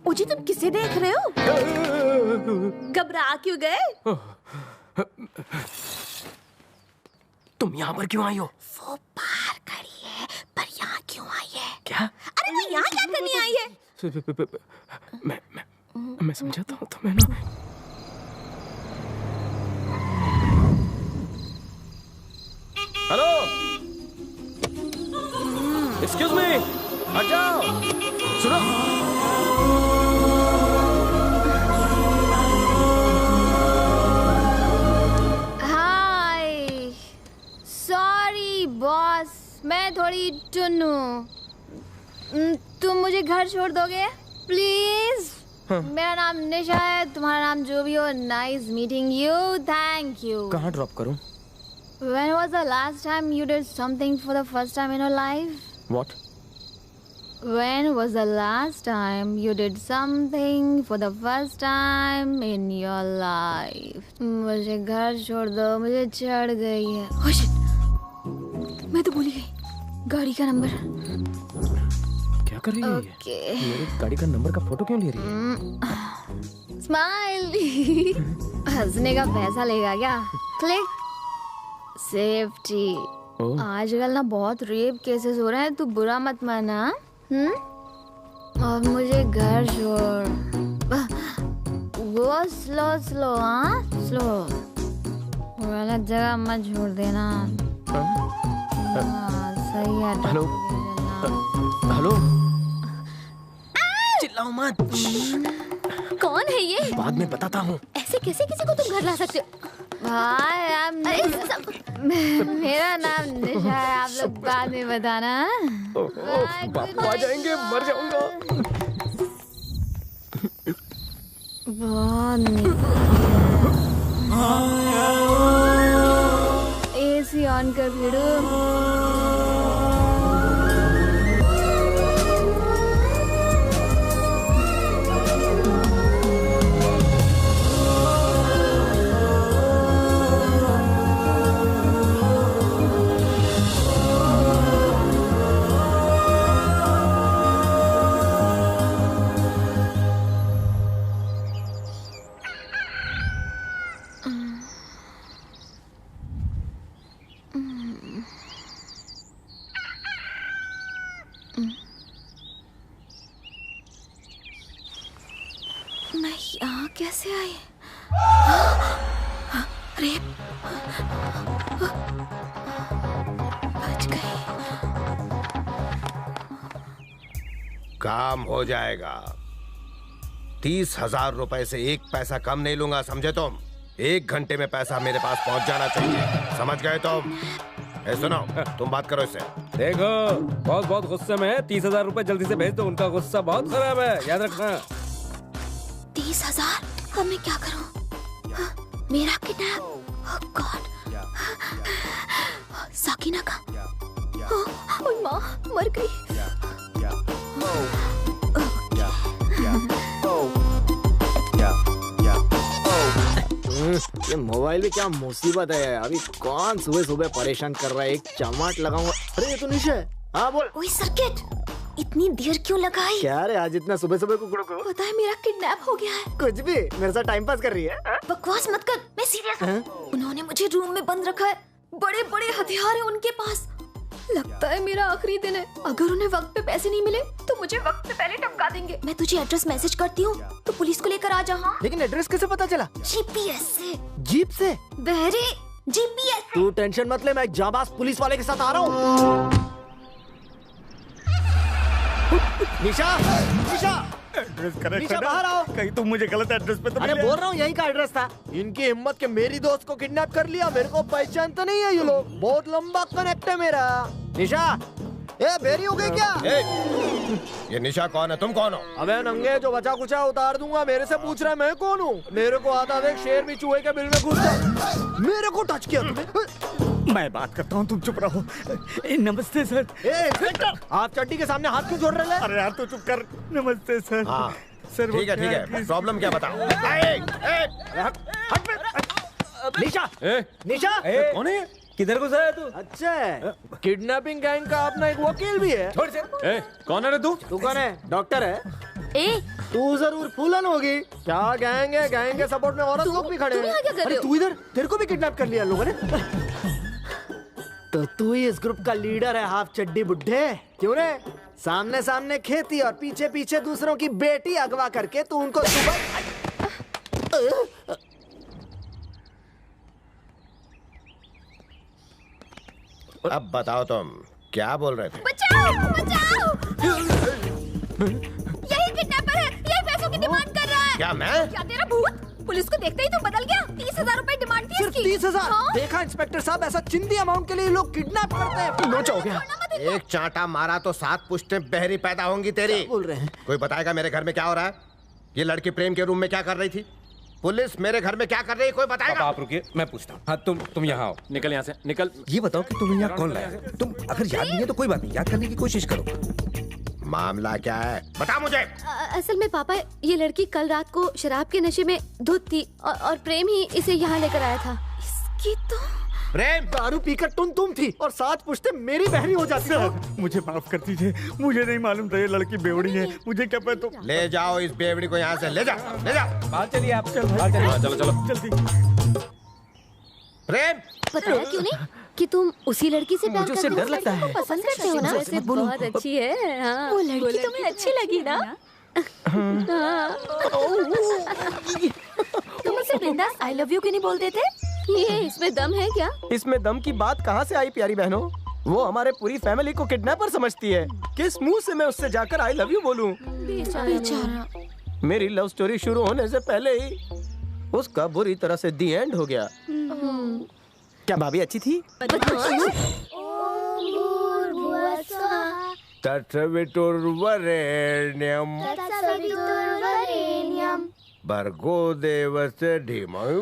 ओजी, तुम किसे देख रहे हो? घबरा क्यों गए? तुम यहाँ पर क्यों आई हो? वो बाहर खड़ी है, पर यहाँ क्यों आई है? क्या? अरे वो यहाँ क्या करने आई है? मैं समझाता हूँ तुम्हें ना। हेलो, एक्सक्यूज मी, हट जाओ। सुनो, बॉस, मैं थोड़ी टुन्नू। तुम मुझे घर छोड़ दोगे प्लीज? मेरा नाम निशा है, तुम्हारा नाम जो भी हो। Nice meeting you. Thank you. कहाँ ड्रॉप करूं? When was the last time you did something for the first time in your life? What? When was the last time you did something for the first time in your life? मुझे घर छोड़ दो, मुझे चढ़ गई है। Oh shit! मैं तो भूल गई गाड़ी का नंबर। क्या कर रही है ये? मेरी गाड़ी का नंबर का फोटो क्यों ले रही है? स्माइल। हंसने का पैसा लेगा क्या? क्लिक। सेफ्टी। आजकल ना बहुत रेप केसेस हो रहे हैं, तू बुरा मत माना। अब मुझे घर छोड़। वो स्लो स्लो, हाँ स्लो। गलत जगह मत छोड़ देना। सही है। हेलो हेलो, चिल्लाओ मत। कौन है ये? बाद में बताता हूँ। ऐसे कैसे किसी को तुम घर ला सकते हो? भाई मेरा नाम निशा है, आप लोग बाद में बताना। बापू आ जाएंगे, मर जाऊंगा। एसी ऑन कर भिड़ो। मैं यहाँ कैसे आई? रेप। बच गई। काम हो जाएगा। 30,000 रुपए से एक पैसा कम नहीं लूंगा, समझे तुम? 1 घंटे में पैसा मेरे पास पहुंच जाना चाहिए, समझ गए तुम? सुनो, तुम बात करो इससे। देखो बहुत बहुत गुस्से में है, 30,000 रुपए जल्दी से भेज दो, उनका गुस्सा बहुत खराब है, याद रखना। 30,000? अब मैं क्या करूं? मेरा किडनैप। ओह गॉड। साकिना का। ओह माँ, मर गई। ये मोबाइल में क्या मुसीबत है? अभी कौन सुबह सुबह परेशान कर रहा है? एक चमाट लगाऊंगा। अरे ये तो निशा है। हाँ बोल। ओए सर्किट, इतनी देर क्यों लगाई? क्या रे आज इतना सुबह सुबह कुकड़ों को? पता है मेरा किडनैप हो गया है। कुछ भी मेरे साथ टाइम पास कर रही है? बकवास मत कर, मैं सीरियस हूँ। उन्होंने मुझे रूम में बंद रखा है, बड़े बड़े हथियार है उनके पास। लगता है मेरा आखिरी दिन है। अगर उन्हें वक्त पे पैसे नहीं मिले तो मुझे वक्त पे पहले टपका देंगे। मैं तुझे एड्रेस मैसेज करती हूँ तो पुलिस को लेकर आ जा। हाँ? लेकिन एड्रेस कैसे पता चला? जीपीएस से। जीप से? बहरे जीपीएस। तू टेंशन मत ले, मैं एक जाबाज पुलिस वाले के साथ आ रहा हूँ। निशा, निशा, एड्रेस करेक्ट निशा बाहर आओ। कहीं तुम मुझे गलत एड्रेस पे तो अरे बोल रहा हूँ यही का एड्रेस था। इनकी हिम्मत के मेरी दोस्त को किडनैप कर लिया। मेरे को पहचानते नहीं है ये लोग। बहुत लंबा कनेक्ट है मेरा। निशा, ए बेरी हो गई क्या? ये निशा कौन है? तुम कौन हो? अबे नंगे, जो बचा कुचा उतार दूंगा। मेरे से पूछ रहा है मैं कौन हूँ? मेरे को आता देख, शेर भी चूहे के बिल में घुस गया। मेरे को टच किया तुमने? मैं बात करता हूँ, तुम चुप रहो। नमस्ते सर। आप चड्डी के सामने हाथ क्यों जोड़ रहे हैं? अरे यार तू चुप कर। नमस्ते सर। हाँ सर ठीक है, प्रॉब्लम क्या बताओ? निशा, निशा, कौन है? किधर घुसा है तू? अच्छा, किडनैपिंग गैंग का अपना एक वकील भी है। छोड़ से। कौन है रे तू? तू कौन है? डॉक्टर है। ए, तू जरूर फूलन होगी। क्या गैंग है? गैंग के सपोर्ट में औरत लोग भी खड़े हैं। यहाँ क्या कर रहे हो? तू इधर, तेरे को भी किडनैप कर लिया लोगों ने। तो तू ही इस ग्रुप का लीडर है, हाफ चड्डी बुड्ढे। क्यों रे? सामने सामने खेती और पीछे पीछे दूसरों की बेटी अगवा करके तू उनको अब बताओ तुम क्या बोल रहे थे? बचाओ, बचाओ! यही किडनैपर है, यही पैसों की डिमांड कर रहा है। क्या मैं? क्या तेरा भूत? पुलिस को देखते ही तो बदल गया। 30,000 रुपए डिमांड थी सिर्फ 30,000? हाँ? देखा इंस्पेक्टर साहब, ऐसा चिंदी अमाउंट के लिए लोग किडनैप करते हैं। नोच हो गया। एक चांटा मारा तो 7 पुश्तें बहरी पैदा होंगी तेरी। बोल रहे हैं? कोई बताएगा मेरे घर में क्या हो रहा है? ये लड़की प्रेम के रूम में क्या कर रही थी? पुलिस मेरे घर में क्या कर रही है? कोई बताएगा? आप रुकिए, मैं पूछता हूँ। हाँ तुम यहाँ आओ। निकल यहाँ से, निकल। ये बताओ कि तुम्हें यहाँ कौन लाया? तुम अगर याद नहीं है तो कोई बात नहीं, याद करने की कोशिश करो। मामला क्या है, बता मुझे। असल में पापा, ये लड़की कल रात को शराब के नशे में धुत थी और प्रेम ही इसे यहाँ लेकर आया था। इसकी तो प्रेम दारू पीकर तुम थी और साथ पूछते मेरी बहनी हो जाती है। मुझे माफ कर दीजिए, मुझे नहीं मालूम था ये लड़की बेवड़ी है। मुझे क्या पता। ले जाओ इस बेवड़ी को यहाँ से, ले जाओ, ले जाओ। बाहर चलिए आप, चलो चलो जल्दी। प्रेम, बताया क्यों नहीं कि तुम उसी लड़की से प्यार करते हो? डर लगता है। पसंद करते हो ना? वैसे बहुत अच्छी है। हाँ। वो लड़की तुम्हें अच्छी लगी ना? तुम उसे बिंदास आई लव यू क्यों नहीं बोलते थे? ये इसमें दम है क्या? इसमें दम की बात कहाँ से आई प्यारी बहनों? वो हमारे पूरी फैमिली को किडनैपर समझती है। किस मुंह से मैं उससे जाकर आई लव यू बोलूं? बेचारा। मेरी लव स्टोरी शुरू होने से पहले ही उसका बुरी तरह से दी एंड हो गया। क्या भाभी अच्छी थी? तत्सवितुर्वरेण्यं भर्गो देवस्य धीमहि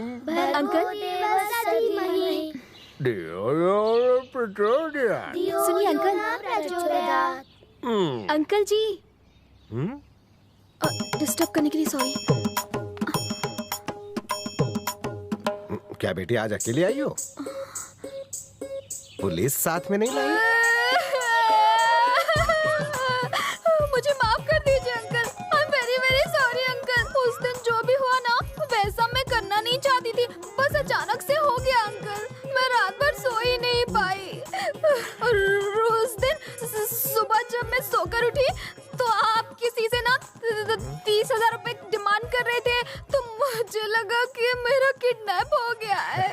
अंकल, सुनिए अंकल। अंकल जी, डिस्टर्ब करने के लिए सॉरी। क्या बेटी आज अकेले आई हो? पुलिस साथ में नहीं लाई? मुझे माफ कर दीजिए uncle. I am very very sorry uncle. उस दिन जो भी हुआ ना, वैसा मैं करना नहीं चाहती थी, बस अचानक से हो गया अंकल। मैं रात भर सो ही नहीं पाई। और उस दिन सुबह जब मैं सोकर उठी तो आप किसी से ना 30,000 रुपए डिमांड कर रहे थे, तो मुझे लगा कि मेरा किडनैप हो गया है।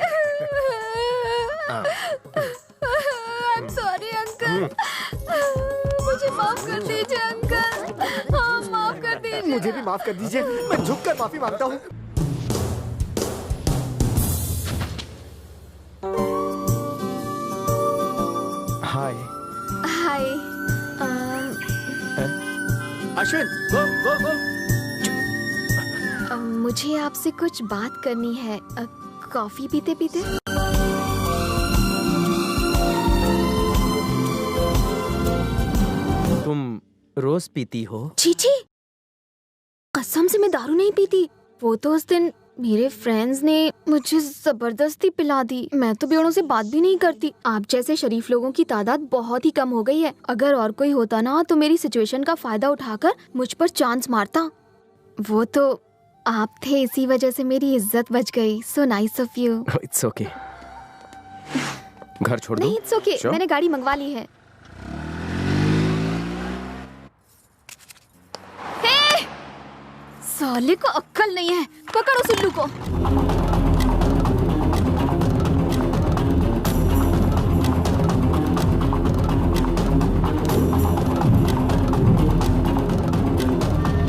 I am sorry uncle. मुझे माफ कर दीजिए अंकल। हाँ, माफ कर दीजिए। मुझे भी माफ कर दीजिए, मैं झुककर माफी मांगता हूँ। हाय। हाय। अश्विन, गो गो गो। मुझे आपसे कुछ बात करनी है। कॉफी पीते पीते? तुम रोज पीती हो? चीची, कसम से मैं दारू नहीं पीती। वो तो उस दिन मेरे फ्रेंड्स ने मुझे जबरदस्ती पिला दी। मैं तो बेवड़ों से बात भी नहीं करती। आप जैसे शरीफ लोगों की तादाद बहुत ही कम हो गई है। अगर और कोई होता ना तो मेरी सिचुएशन का फायदा उठाकर मुझ पर चांस मारता। वो तो आप थे, इसी वजह से मेरी इज्जत बच गई। So nice of you. It's okay. घर छोड़ दो? नहीं, इट्स ओके। मैंने गाड़ी मंगवा ली है। साले को अक्ल नहीं है। पकड़ो सिल्लू को।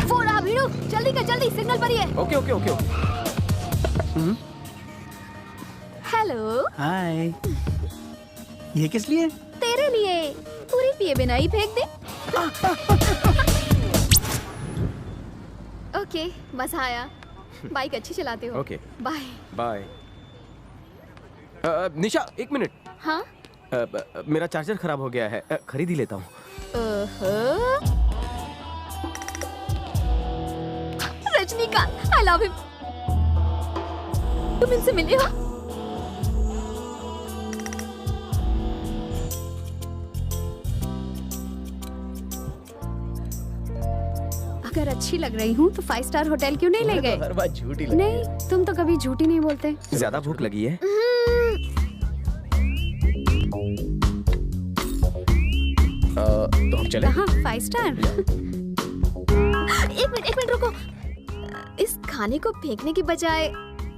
फोन आ भीड़ू, जल्दी कर, जल्दी, सिग्नल पर ही है। Okay okay okay. हेलो। हाय। ये किस लिए? तेरे लिए। पूरी पिए बिना ही फेंक दे। ओके, मजा आया। बाइक अच्छी चलाते हो। Okay, bye bye. निशा, एक मिनट। हाँ? मेरा चार्जर खराब हो गया है, खरीद ही लेता हूँ। Rajinikanth, I love him. तुम इनसे मिले हो? अगर अच्छी लग रही हूँ तो 5 स्टार होटल क्यों नहीं ले गए? हर बात झूठी लगती है। नहीं, तुम तो कभी झूठी नहीं बोलते। ज्यादा भूख लगी है? तो हम चले? कहाँ? 5 स्टार? एक मिनट रुको। इस खाने को फेंकने के बजाय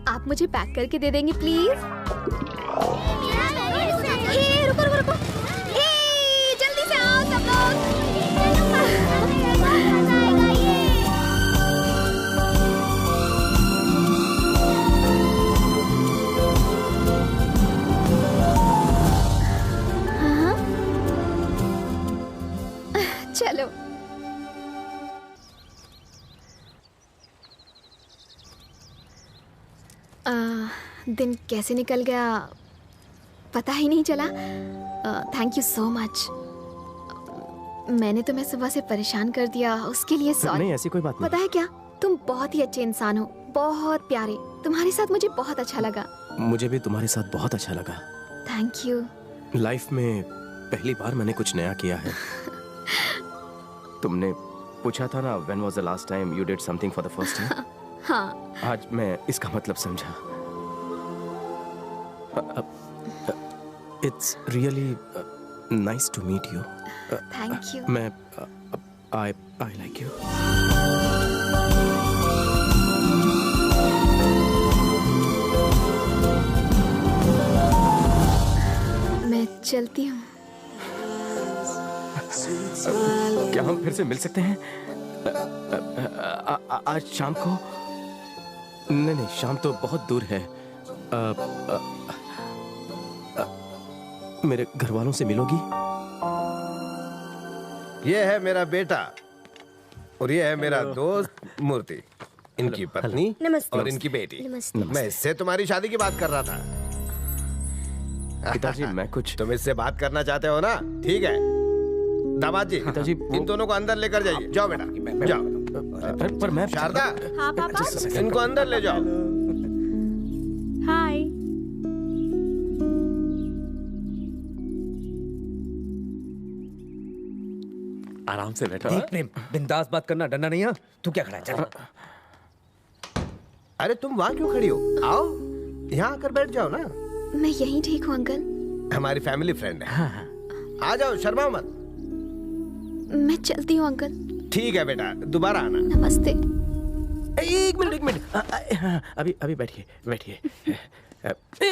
आप मुझे पैक करके दे देंगे प्लीज? रुको। जल्दी से आओ सब लोग। चलो। दिन कैसे निकल गया पता ही नहीं चला। Thank you so much. मैंने तुम्हें सुबह से परेशान कर दिया, उसके लिए सॉरी। नहीं, ऐसी कोई बात नहीं। पता है क्या, तुम बहुत ही अच्छे इंसान हो, बहुत प्यारे। तुम्हारे साथ मुझे बहुत अच्छा लगा। मुझे भी तुम्हारे साथ बहुत अच्छा लगा। Thank you. लाइफ में पहली बार मैंने कुछ नया किया है। तुमने पूछा था ना, when was the last time you did something for the first time? हाँ। आज मैं इसका मतलब समझा। It's really nice to meet you. Thank you. मैं I like you. मैं चलती हूँ। क्या हम फिर से मिल सकते हैं आज शाम को? नहीं, शाम तो बहुत दूर है। मेरे घर वालों से मिलोगी? ये है मेरा बेटा और ये है मेरा दोस्त मूर्ति, इनकी पत्नी नमस्ते। और इनकी बेटी। नमस्ते। मैं इससे तुम्हारी शादी की बात कर रहा था। पिताजी, मैं कुछ तुम इससे बात करना चाहते हो ना? ठीक है दामाद जी, पिताजी इन दोनों को अंदर लेकर जाइए। जाओ बेटा, जाओ। पर मैं शारदा, हाँ पापा। इनको अंदर ले जाओ। हाय। आराम से बैठो। देख प्रेम, बिंदास बात करना, डरना नहीं है। तू क्या खड़ा है? चल। अरे तुम वहाँ क्यों खड़ी हो? आओ यहाँ आकर बैठ जाओ ना। मैं यहीं ठीक हूँ अंकल। हमारी फैमिली फ्रेंड है। आ जाओ, शर्मा मत। मैं चलती हूँ अंकल। ठीक है बेटा, दोबारा आना। नमस्ते। एक मिनट। अभी बैठिए।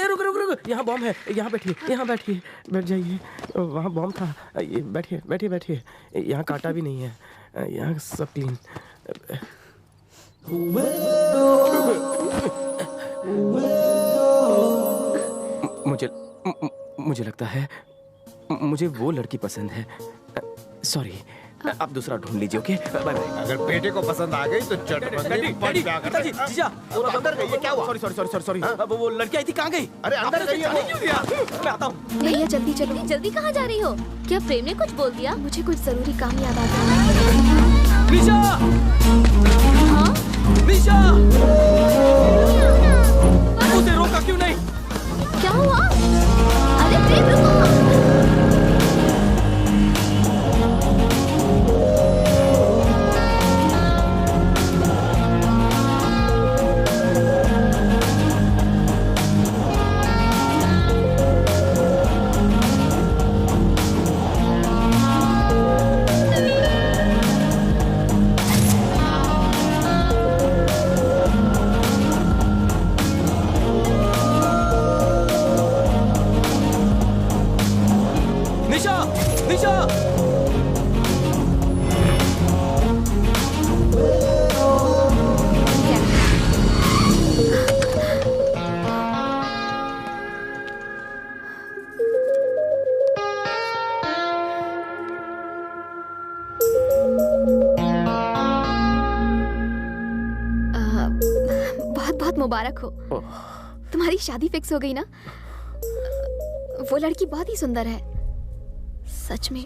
रुक, यहाँ बॉम्ब है। यहाँ बैठिए, बैठ जाइए। वहाँ बॉम्ब था। ये बैठिए। यहाँ कांटा भी नहीं है, यहाँ सब क्लीन। मुझे लगता है मुझे वो लड़की पसंद है। सॉरी, आप दूसरा ढूंढ लीजिए। Okay, bye bye. अगर बेटे को पसंद आ गई तो जीजा, अंदर गई। क्या हुआ? सॉरी। वो लड़की आई थी, कहाँ गई? अरे अंदर गई है वो। मैं आता हूँ। भैया जल्दी चलो। जल्दी कहाँ जा रही हो? क्या प्रेम ने कुछ बोल दिया? मुझे कुछ जरूरी काम याद आ गया। निशा! हाँ? निशा! उसे रोका क्यों नहीं? क्या हुआ? अरे प्रेम रुको। मुबारक हो। तुम्हारी शादी फिक्स हो गई ना? वो लड़की बहुत ही सुंदर है। सच में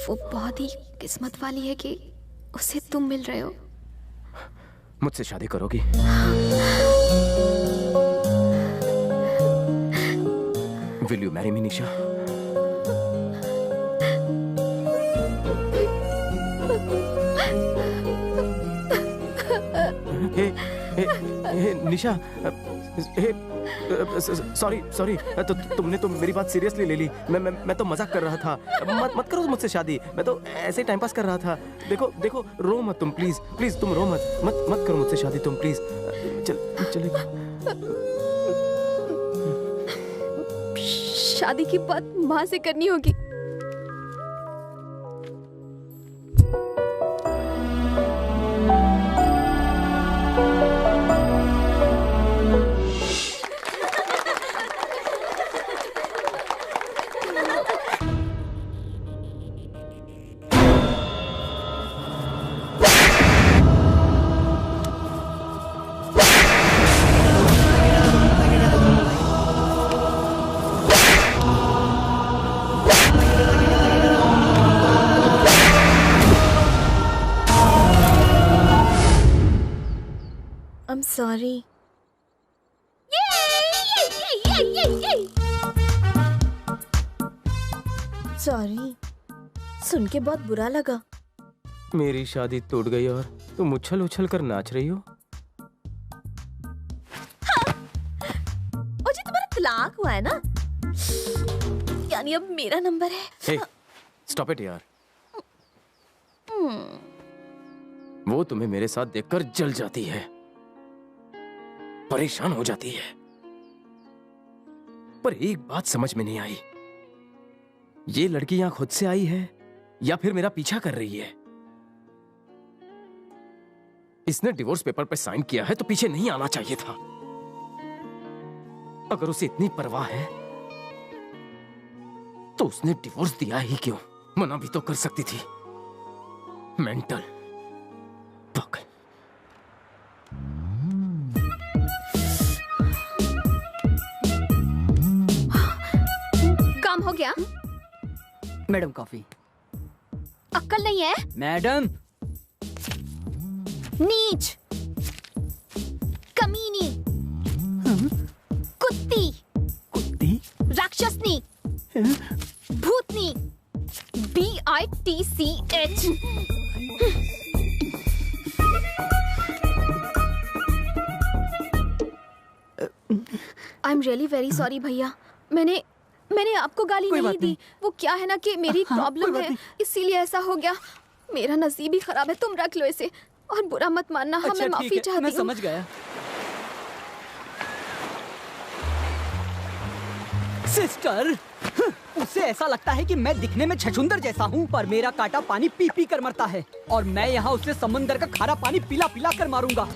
वो बहुत ही किस्मत वाली है कि उसे तुम मिल रहे हो। मुझसे शादी करोगी? Will you marry me, Nisha? Nisha, sorry, तो तुमने तो मेरी बात सीरियसली ले ली। मैं तो मजाक कर रहा था। मत करो मुझसे शादी, मैं तो ऐसे ही टाइम पास कर रहा था। देखो, रो मत तुम, प्लीज तुम रो मत करो मुझसे शादी तुम, प्लीज। चलेगा? शादी की बात माँ से करनी होगी। सॉरी, सुन के बहुत बुरा लगा। मेरी शादी टूट गई और तुम उछल उछल कर नाच रही हो। ओ जी, तुम्हारा तलाक हुआ है ना? यानी अब मेरा नंबर है। हे, स्टॉप इट यार। वो तुम्हें मेरे साथ देखकर जल जाती है, परेशान हो जाती है। पर एक बात समझ में नहीं आई, ये लड़की यहां खुद से आई है या फिर मेरा पीछा कर रही है? इसने डिवोर्स पेपर पे साइन किया है तो पीछे नहीं आना चाहिए था। अगर उसे इतनी परवाह है तो उसने डिवोर्स दिया ही क्यों? मना भी तो कर सकती थी। मेंटल पागल। काम हो गया? Madam coffee. अक्ल नहीं है? मैडम। नीच, कमीनी, कुत्ती, राक्षसनी, भूतनी, BITCH। I am really very sorry भैया। मैंने आपको गाली नहीं दी। वो क्या है ना कि मेरी प्रॉब्लम है, इसीलिए ऐसा हो गया। मेरा नसीब ही खराब है। तुम रख लो इसे और बुरा मत मानना। हाँ, मैं माफी चाहती हूँ। मैं समझ गया। सिस्टर, उसे ऐसा लगता है कि मैं दिखने में छछूंदर जैसा हूँ, पर मेरा कांटा पानी पी पी कर मरता है और मैं यहाँ उससे समंदर का खारा पानी पिला पिला कर मारूंगा।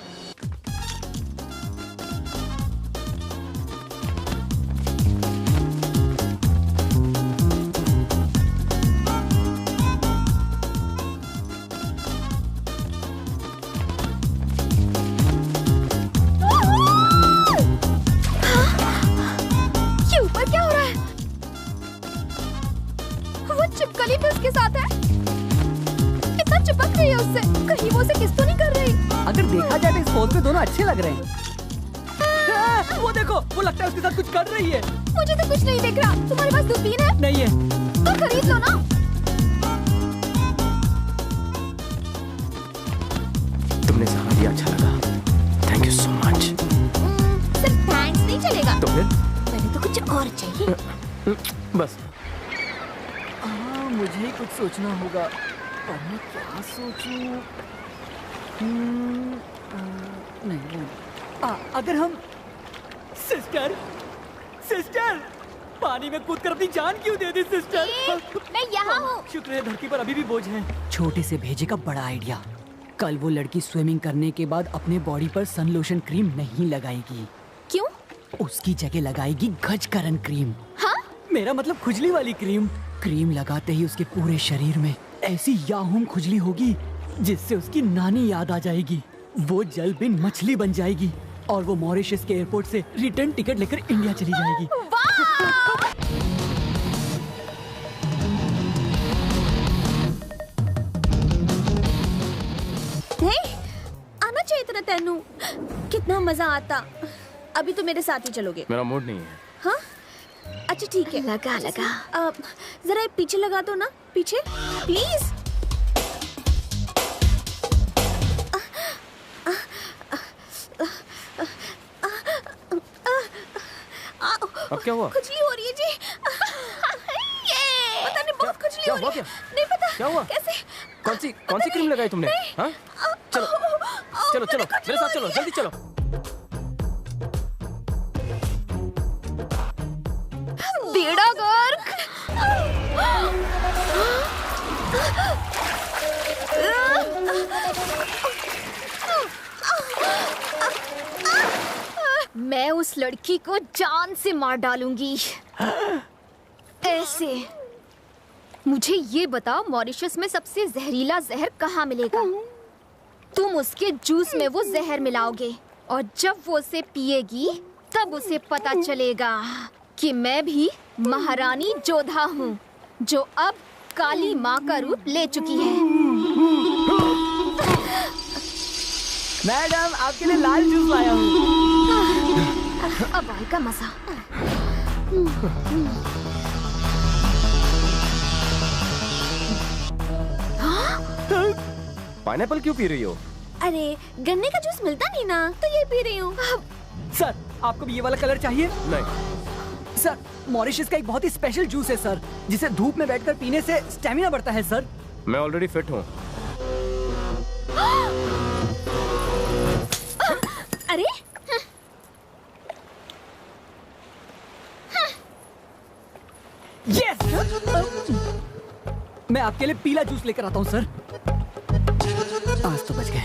उसके साथ है, इतना चिपक रही है उससे, कहीं वो उसे किस तो नहीं कर रही। अगर देखा जाए तो इस पोज में दोनों अच्छे लग रहे हैं। वो देखो, वो लगता है उसके साथ कुछ कर रही है। मुझे तो कुछ नहीं दिख रहा। तुम्हारे पास दूरबीन है? नहीं है। तो खरीद लो ना। तुमने सहारा दिया, अच्छा लगा। Thank you so much. सिर्फ थैंक्स नहीं चलेगा। तो फिर? मैंने तो कुछ और चाहिए। बस मुझे कुछ सोचना होगा। और मैं क्या सोचूं? नहीं, अगर हम सिस्टर पानी में कूदकर अपनी जान क्यों दे दी सिस्टर? मैं यहाँ हूँ। शुक्र है धरती पर अभी भी बोझ है। छोटे से भेजे का बड़ा आइडिया। कल वो लड़की स्विमिंग करने के बाद अपने बॉडी पर सन लोशन क्रीम नहीं लगाएगी। क्यों? उसकी जगह लगाएगी गजकरण क्रीम। हाँ? मेरा मतलब खुजली वाली क्रीम। क्रीम लगाते ही उसके पूरे शरीर में ऐसी याहूम खुजली होगी जिससे उसकी नानी याद आ जाएगी। वो जल बिन मछली बन जाएगी और वो मॉरिशस के एयरपोर्ट से रिटर्न टिकट लेकर इंडिया चली जाएगी। आना चाहिए था तेनू, कितना मजा आता। अभी तो मेरे साथ ही चलोगे? मेरा मूड नहीं है। हाँ, अच्छा ठीक है। लगा जरा पीछे लगा दो ना, पीछे प्लीज। अब क्या हुआ? खुजली हो रही है जी। पता नहीं, बहुत खुजली हो रही है। क्या? नहीं पता क्या हुआ? कैसे? कौन सी क्रीम लगाई तुमने? हाँ? चलो मेरे साथ चलो, जल्दी चलो। बेड़ा गर्क। मैं उस लड़की को जान से मार डालूंगी। ऐसे। मुझे ये बताओ, मॉरिशस में सबसे जहरीला जहर कहाँ मिलेगा? तुम उसके जूस में वो जहर मिलाओगे और जब वो उसे पिएगी तब उसे पता चलेगा कि मैं भी महारानी जोधा हूँ, जो अब काली माँ का रूप ले चुकी है। मैडम, आपके लिए लाल जूस लाया हूँ। अब आएगा मजा। पाइनएप्पल क्यों पी रही हो? अरे गन्ने का जूस मिलता नहीं ना, तो ये पी रही हूँ। सर आपको भी ये वाला कलर चाहिए? नहीं सर, मॉरिशस का एक बहुत ही स्पेशल जूस है सर, जिसे धूप में बैठकर पीने से स्टेमिना बढ़ता है सर। मैं ऑलरेडी फिट हूँ। अरे यस, मैं आपके लिए पीला जूस लेकर आता हूँ सर। आज तो बच गए।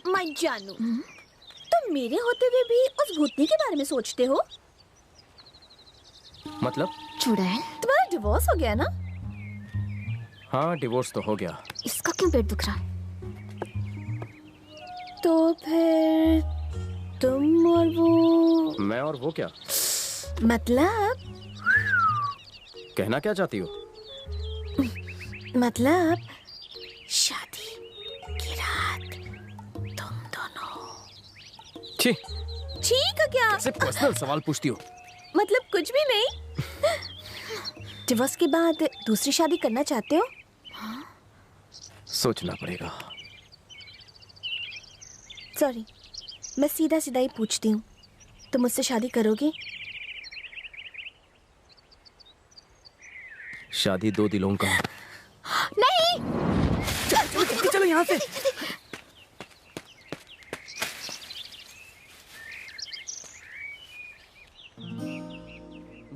मैं जानू, तुम मेरे होते हुए भी उस भूतनी के बारे में सोचते हो? मतलब? चुड़ैल, तुम्हारा डिवोर्स हो गया ना? हाँ, डिवोर्स तो हो गया। इसका क्यों पेट दुख रहा? तो फिर तुम और वो? मैं और वो क्या? मतलब? कहना क्या चाहती हो? मतलब शादी की रात तुम दोनों। छी, ठीक है क्या? कैसे पर्सनल सवाल पूछती हो? मतलब कुछ भी नहीं। डिवोर्स के बाद दूसरी शादी करना चाहते हो? सोचना पड़ेगा। सॉरी, मैं सीधा सीधा ही पूछती हूँ, तुम मुझसे शादी करोगे? शादी दो दिलों का। नहीं। चलो यहाँ से।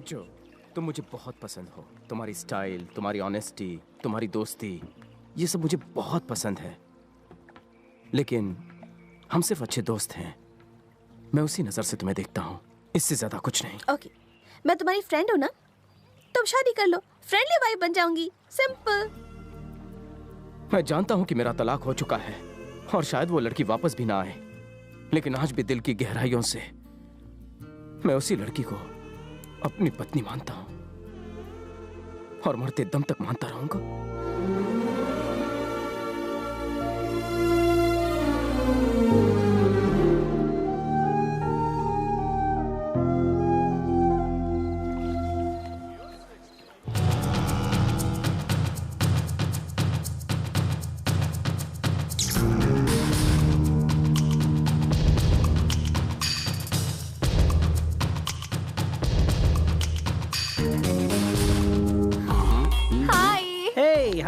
जो तुम मुझे बहुत पसंद हो, तुम्हारी स्टाइल, तुम्हारी ऑनेस्टी, तुम्हारी दोस्ती, ये सब मुझे बहुत पसंद है। लेकिन हम सिर्फ अच्छे दोस्त हैं। मैं उसी नजर से तुम्हें देखता हूँ, इससे ज्यादा कुछ नहीं। ओके, मैं तुम्हारी फ्रेंड हूँ ना, तुम शादी कर लो, फ्रेंडली वाइफ बन जाऊंगी, सिंपल। मैं जानता हूँ कि मेरा तलाक हो चुका है और शायद वो लड़की वापस भी ना आए, लेकिन आज भी दिल की गहराइयों से मैं उसी लड़की को अपनी पत्नी मानता हूँ और मरते दम तक मानता रहूंगा।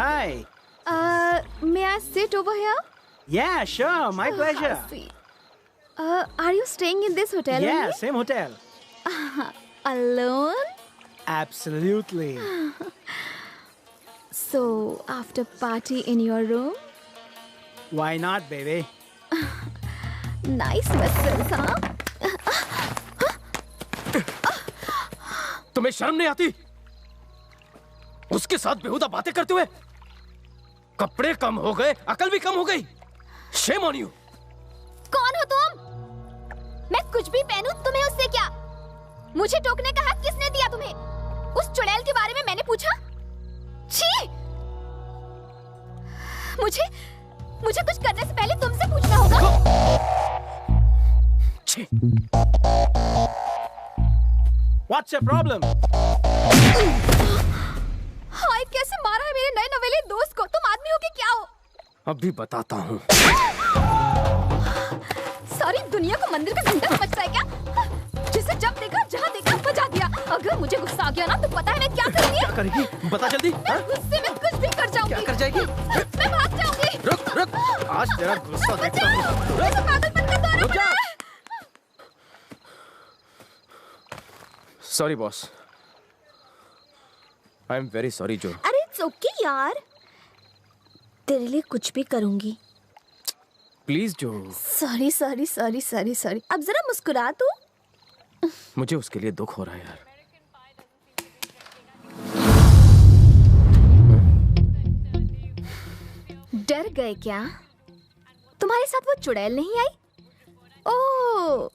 Hi. May I sit over here? Yeah, sure. My pleasure. Are you staying in this hotel? Yeah, only? same hotel. Alone? Absolutely. So, after party in your room? Why not, baby? Nice muscles, huh? तुम्हें शर्म नहीं आती? उसके साथ बेहुदा बातें करते हुए? कपड़े कम हो गए, अकल भी कम हो गई। Shame on you. कौन हो तुम? मैं कुछ भी पहनूं, तुम्हें उससे क्या? मुझे टोकने का हक किसने दिया तुम्हें? उस चुड़ैल के बारे में मैंने पूछा? छी! मुझे कुछ करने से पहले तुमसे पूछना होगा। छी! What's your problem? हाय, कैसे मारा है मेरे नए नवेले दोस्त को? तुम आदमी हो कि क्या हो? अभी बताता हूँ। सारी दुनिया को मंदिर का घंटा समझता है क्या? जिसे जब देखा जहाँ देखा बजा दिया। अगर मुझे गुस्सा आ गया ना, तो पता है मैं क्या करूँगी? क्या करेगी? बता जल्दी। मैं गुस्से में कुछ भी कर जाऊंगी। क्या कर जाएगी? मैं भाग जाऊंगी। रुक, आज तेरा गुस्सा देखता हूँ। पागलपन का दौरा पड़ा है। Sorry, boss. I am very sorry, जो। अरे इट्स ओके यार, तेरे लिए कुछ भी करूंगी। प्लीज जो। Sorry sorry sorry sorry sorry. अब जरा मुस्कुरा तू। मुझे उसके लिए दुख हो रहा है यार। डर गए क्या? तुम्हारे साथ वो चुड़ैल नहीं आई? ओह,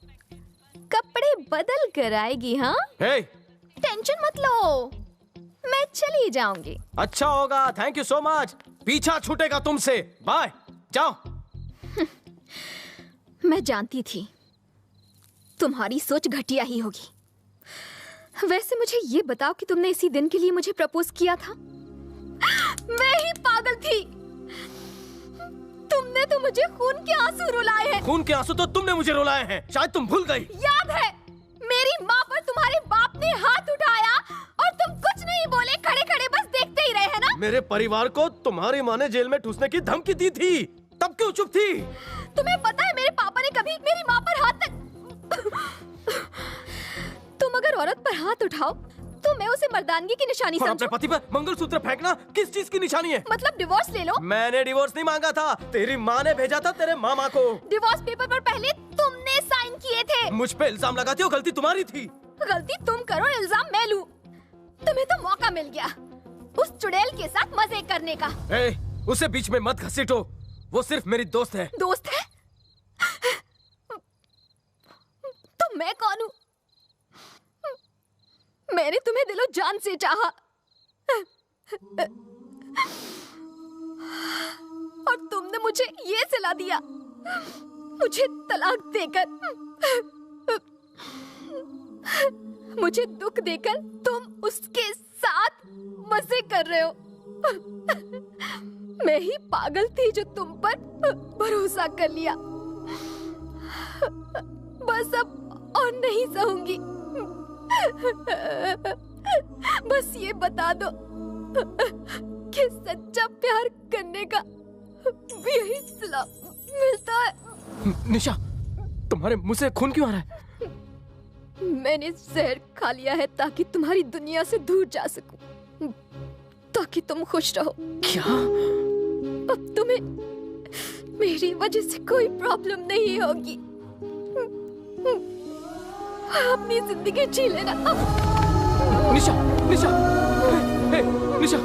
कपड़े बदल कर आएगी। हाँ हे, टेंशन मत लो, मैं चली जाऊंगी। अच्छा होगा, थैंक यू सो मच। पीछा छूटेगा तुमसे। बाय, जाओ। मैं जानती थी तुम्हारी सोच घटिया ही होगी। वैसे मुझे ये बताओ कि तुमने इसी दिन के लिए मुझे प्रपोज किया था? मैं ही पागल थी। तुमने तो मुझे खून के आंसू रुलाए हैं। खून के आंसू तो तुमने मुझे रुलाए हैं, शायद तुम भूल गई। याद है, मेरी माँ पर तुम्हारे बाप ने हाथ उठाया और तुम कुछ नहीं बोले, खड़े खड़े बस देखते ही रहे, है ना? मेरे परिवार को तुम्हारी माँ ने जेल में ठूसने की धमकी दी थी, तब क्यों चुप थी? तुम्हें पता है मेरे पापा ने कभी मेरी माँ पर हाथ तक तुम अगर औरत पर हाथ उठाओ तो मैं उसे मर्दानगी की निशानी और समझूं। अपने पति पर मंगलसूत्र फेंकना किस चीज की निशानी है? मतलब डिवोर्स ले लो। मैंने डिवोर्स नहीं मांगा था, तेरी माँ ने भेजा था तेरे मामा को। डिवोर्स पेपर पर पहले तुमने साइन किए थे। मुझ पे इल्जाम लगाती हो, गलती तुम्हारी थी। गलती तुम करो, इल्जाम मैं लूं। तुम्हें तो मौका मिल गया उस चुड़ैल के साथ मजे करने का। उसे बीच में मत घसीटो, वो सिर्फ मेरी दोस्त है। दोस्त है? तो मैं कौन हूँ? मैंने तुम्हें दिलो जान से चाहा और तुमने मुझे ये सिला दिया, मुझे तलाक देकर, मुझे दुख देकर तुम उसके साथ मजे कर रहे हो। मैं ही पागल थी जो तुम पर भरोसा कर लिया। बस अब और नहीं सहूंगी। बस ये बता दो कि सच्चा प्यार करने का भी यही सिला मिलता है। निशा, तुम्हारे मुंह से खून क्यों आ रहा है? मैंने जहर खा लिया है ताकि तुम्हारी दुनिया से दूर जा सकूं, ताकि तुम खुश रहो। क्या? अब तुम्हें मेरी वजह से कोई प्रॉब्लम नहीं होगी। अपनी जिंदगी जी लेना। निशा, निशा, निशा,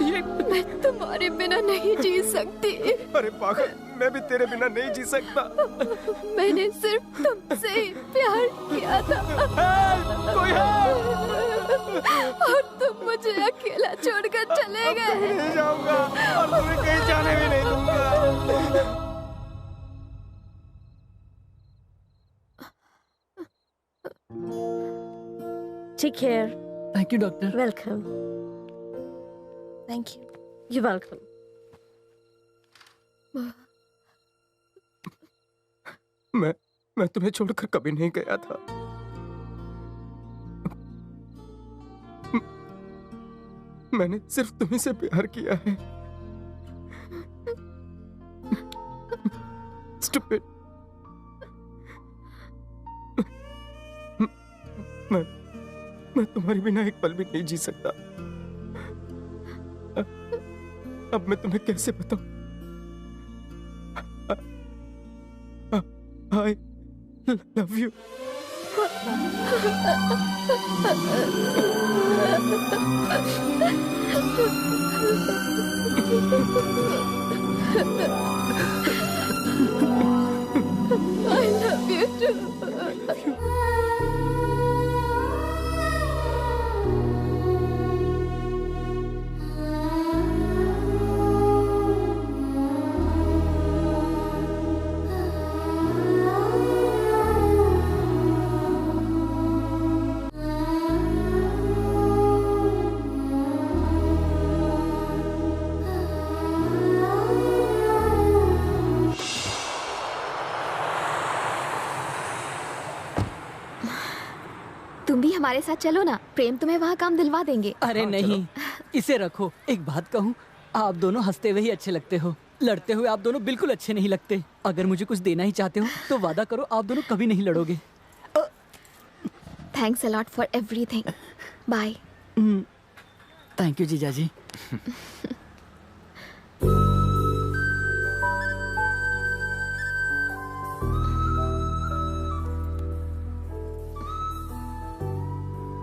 ये मैं तुम्हारे बिना नहीं जी सकती। अरे पागल, मैं भी तेरे बिना नहीं जी सकता। मैंने सिर्फ तुमसे ही प्यार किया था। कोई है? और तुम मुझे अकेला छोड़कर चले गए। नहीं जाऊंगा और तुम्हें कहीं जाने भी नहीं दूंगा। Take care. Thank you, doctor. Welcome. Thank you. You're welcome. मैं तुम्हें छोड़कर कभी नहीं गया था। मैंने सिर्फ तुम्हीं से प्यार किया है। Stupid. मैं तुम्हारे बिना एक पल भी नहीं जी सकता। अब मैं तुम्हें कैसे बताऊं? I love you. I love you too. तुम भी हमारे साथ चलो ना, प्रेम तुम्हें वहाँ काम दिलवा देंगे। अरे नहीं, इसे रखो। एक बात कहूँ, आप दोनों हंसते हुए ही अच्छे लगते हो, लड़ते हुए आप दोनों बिल्कुल अच्छे नहीं लगते। अगर मुझे कुछ देना ही चाहते हो तो वादा करो आप दोनों कभी नहीं लड़ोगे। Thanks a lot for everything. Bye. Thank you जीजा जी।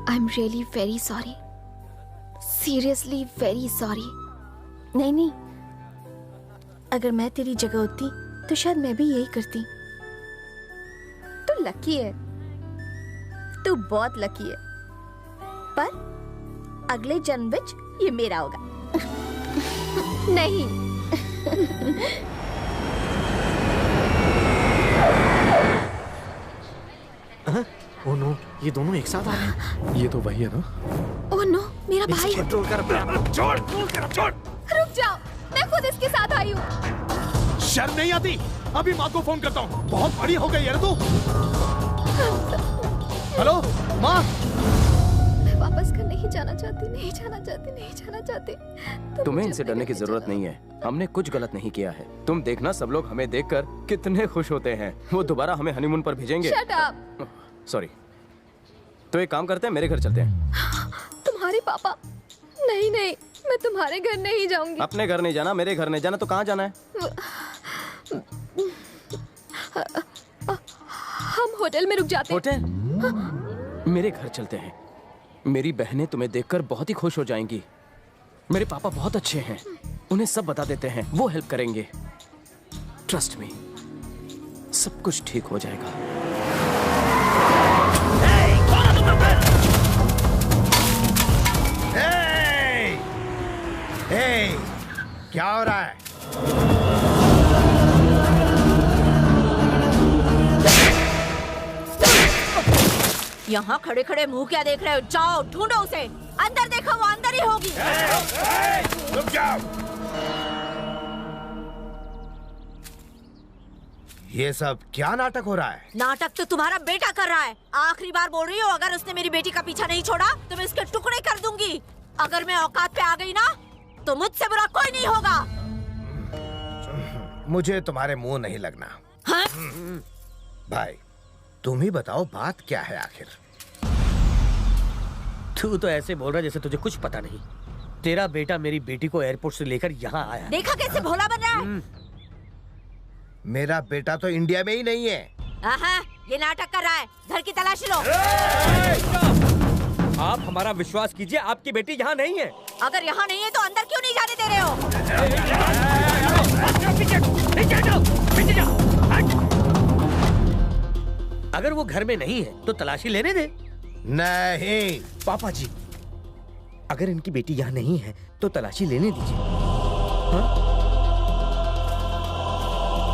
I'm really very sorry. Seriously very sorry. नहीं, अगर मैं तेरी जगह होती तो शायद मैं भी यही करती। तू लकी है, तू बहुत लकी है, पर अगले जन्म विच ये मेरा होगा। नहीं। ओह नो, ये दोनों एक साथ आ रहे हैं। ये तो वही है ना? ओह नो, मेरा भाई। कंट्रोल कर, छोड़, छोड़। रुक जाओ, मैं खुद इसके साथ आई हूँ। शर्म नहीं आती? अभी माँ को फोन करता हूँ। बहुत बड़ी हो गई है तू। हेलो माँ। मैं वापस घर नहीं जाना चाहती, नहीं जाना चाहती, नहीं जाना चाहती। तुम्हें इनसे डरने की जरूरत नहीं है। हमने कुछ गलत नहीं किया है। तुम देखना, सब लोग हमें देखकर कितने खुश होते हैं। वो दोबारा हमें हनीमून पर भेजेंगे। Shut up. सॉरी। तो एक काम करते हैं, मेरे घर चलते हैं। तुम्हारे पापा? नहीं नहीं, मैं तुम्हारे घर नहीं जाऊंगी। अपने घर नहीं जाना, मेरे घर नहीं जाना, तो कहाँ जाना है? हम होटल में रुक जाते हैं। होटल? मेरे घर चलते हैं। मेरी बहनें तुम्हें देखकर बहुत ही खुश हो जाएंगी। मेरे पापा बहुत अच्छे हैं, उन्हें सब बता देते हैं, वो हेल्प करेंगे। ट्रस्ट मी, सब कुछ ठीक हो जाएगा। क्या हो रहा है? यहाँ खड़े खड़े मुंह क्या देख रहे हो? जाओ ढूंढो उसे। अंदर देखो, वो अंदर ही होगी। रुक जाओ। ये सब क्या नाटक हो रहा है? नाटक तो तुम्हारा बेटा कर रहा है। आखिरी बार बोल रही हूँ, अगर उसने मेरी बेटी का पीछा नहीं छोड़ा तो मैं इसके टुकड़े कर दूंगी। अगर मैं औकात पे आ गई ना तो मुझसे बुरा कोई नहीं होगा। मुझे तुम्हारे मुंह नहीं लगना। हाँ? भाई तुम ही बताओ बात क्या है आखिर? तू तो ऐसे बोल रहा जैसे तुझे कुछ पता नहीं। तेरा बेटा मेरी बेटी को एयरपोर्ट से लेकर यहाँ आया है। देखा कैसे भोला बन रहा है? मेरा बेटा तो इंडिया में ही नहीं है। ये नाटक कर रहा है। घर की तलाशी लो। आप हमारा विश्वास कीजिए, आपकी बेटी यहाँ नहीं है। अगर यहाँ नहीं है तो अंदर क्यों नहीं जाने दे रहे हो? अगर वो घर में नहीं है तो तलाशी लेने दे। नहीं पापा जी, अगर इनकी बेटी यहाँ नहीं है तो तलाशी लेने दीजिए। हाँ?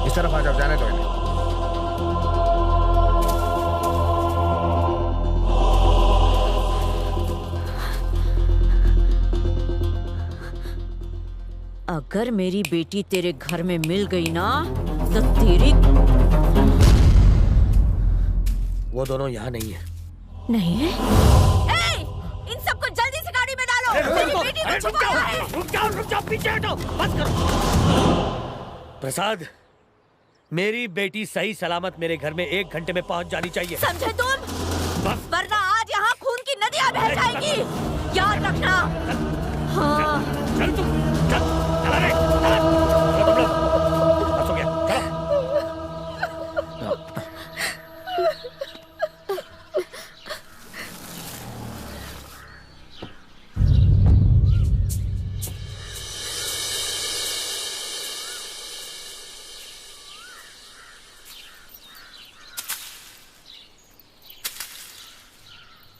इस तरफ आ जाओ, जाने दो इन्हें। अगर मेरी बेटी तेरे घर में मिल गई ना तो तेरी... वो दोनों यहाँ नहीं है। नहीं है? इन सबको जल्दी से गाड़ी में डालो। मेरी बेटी को छुपाया है। रुक जाओ, पीछे हटो, बस करो। प्रसाद, मेरी बेटी सही सलामत मेरे घर में 1 घंटे में पहुंच जानी चाहिए। समझे तुम? वरना आज यहाँ खून की नदियाँ बह जाएगी। याद रखना। हाँ। चल तुम, चल, चला रे, चला। चलो तुम लोग, बस हो गया, चलो।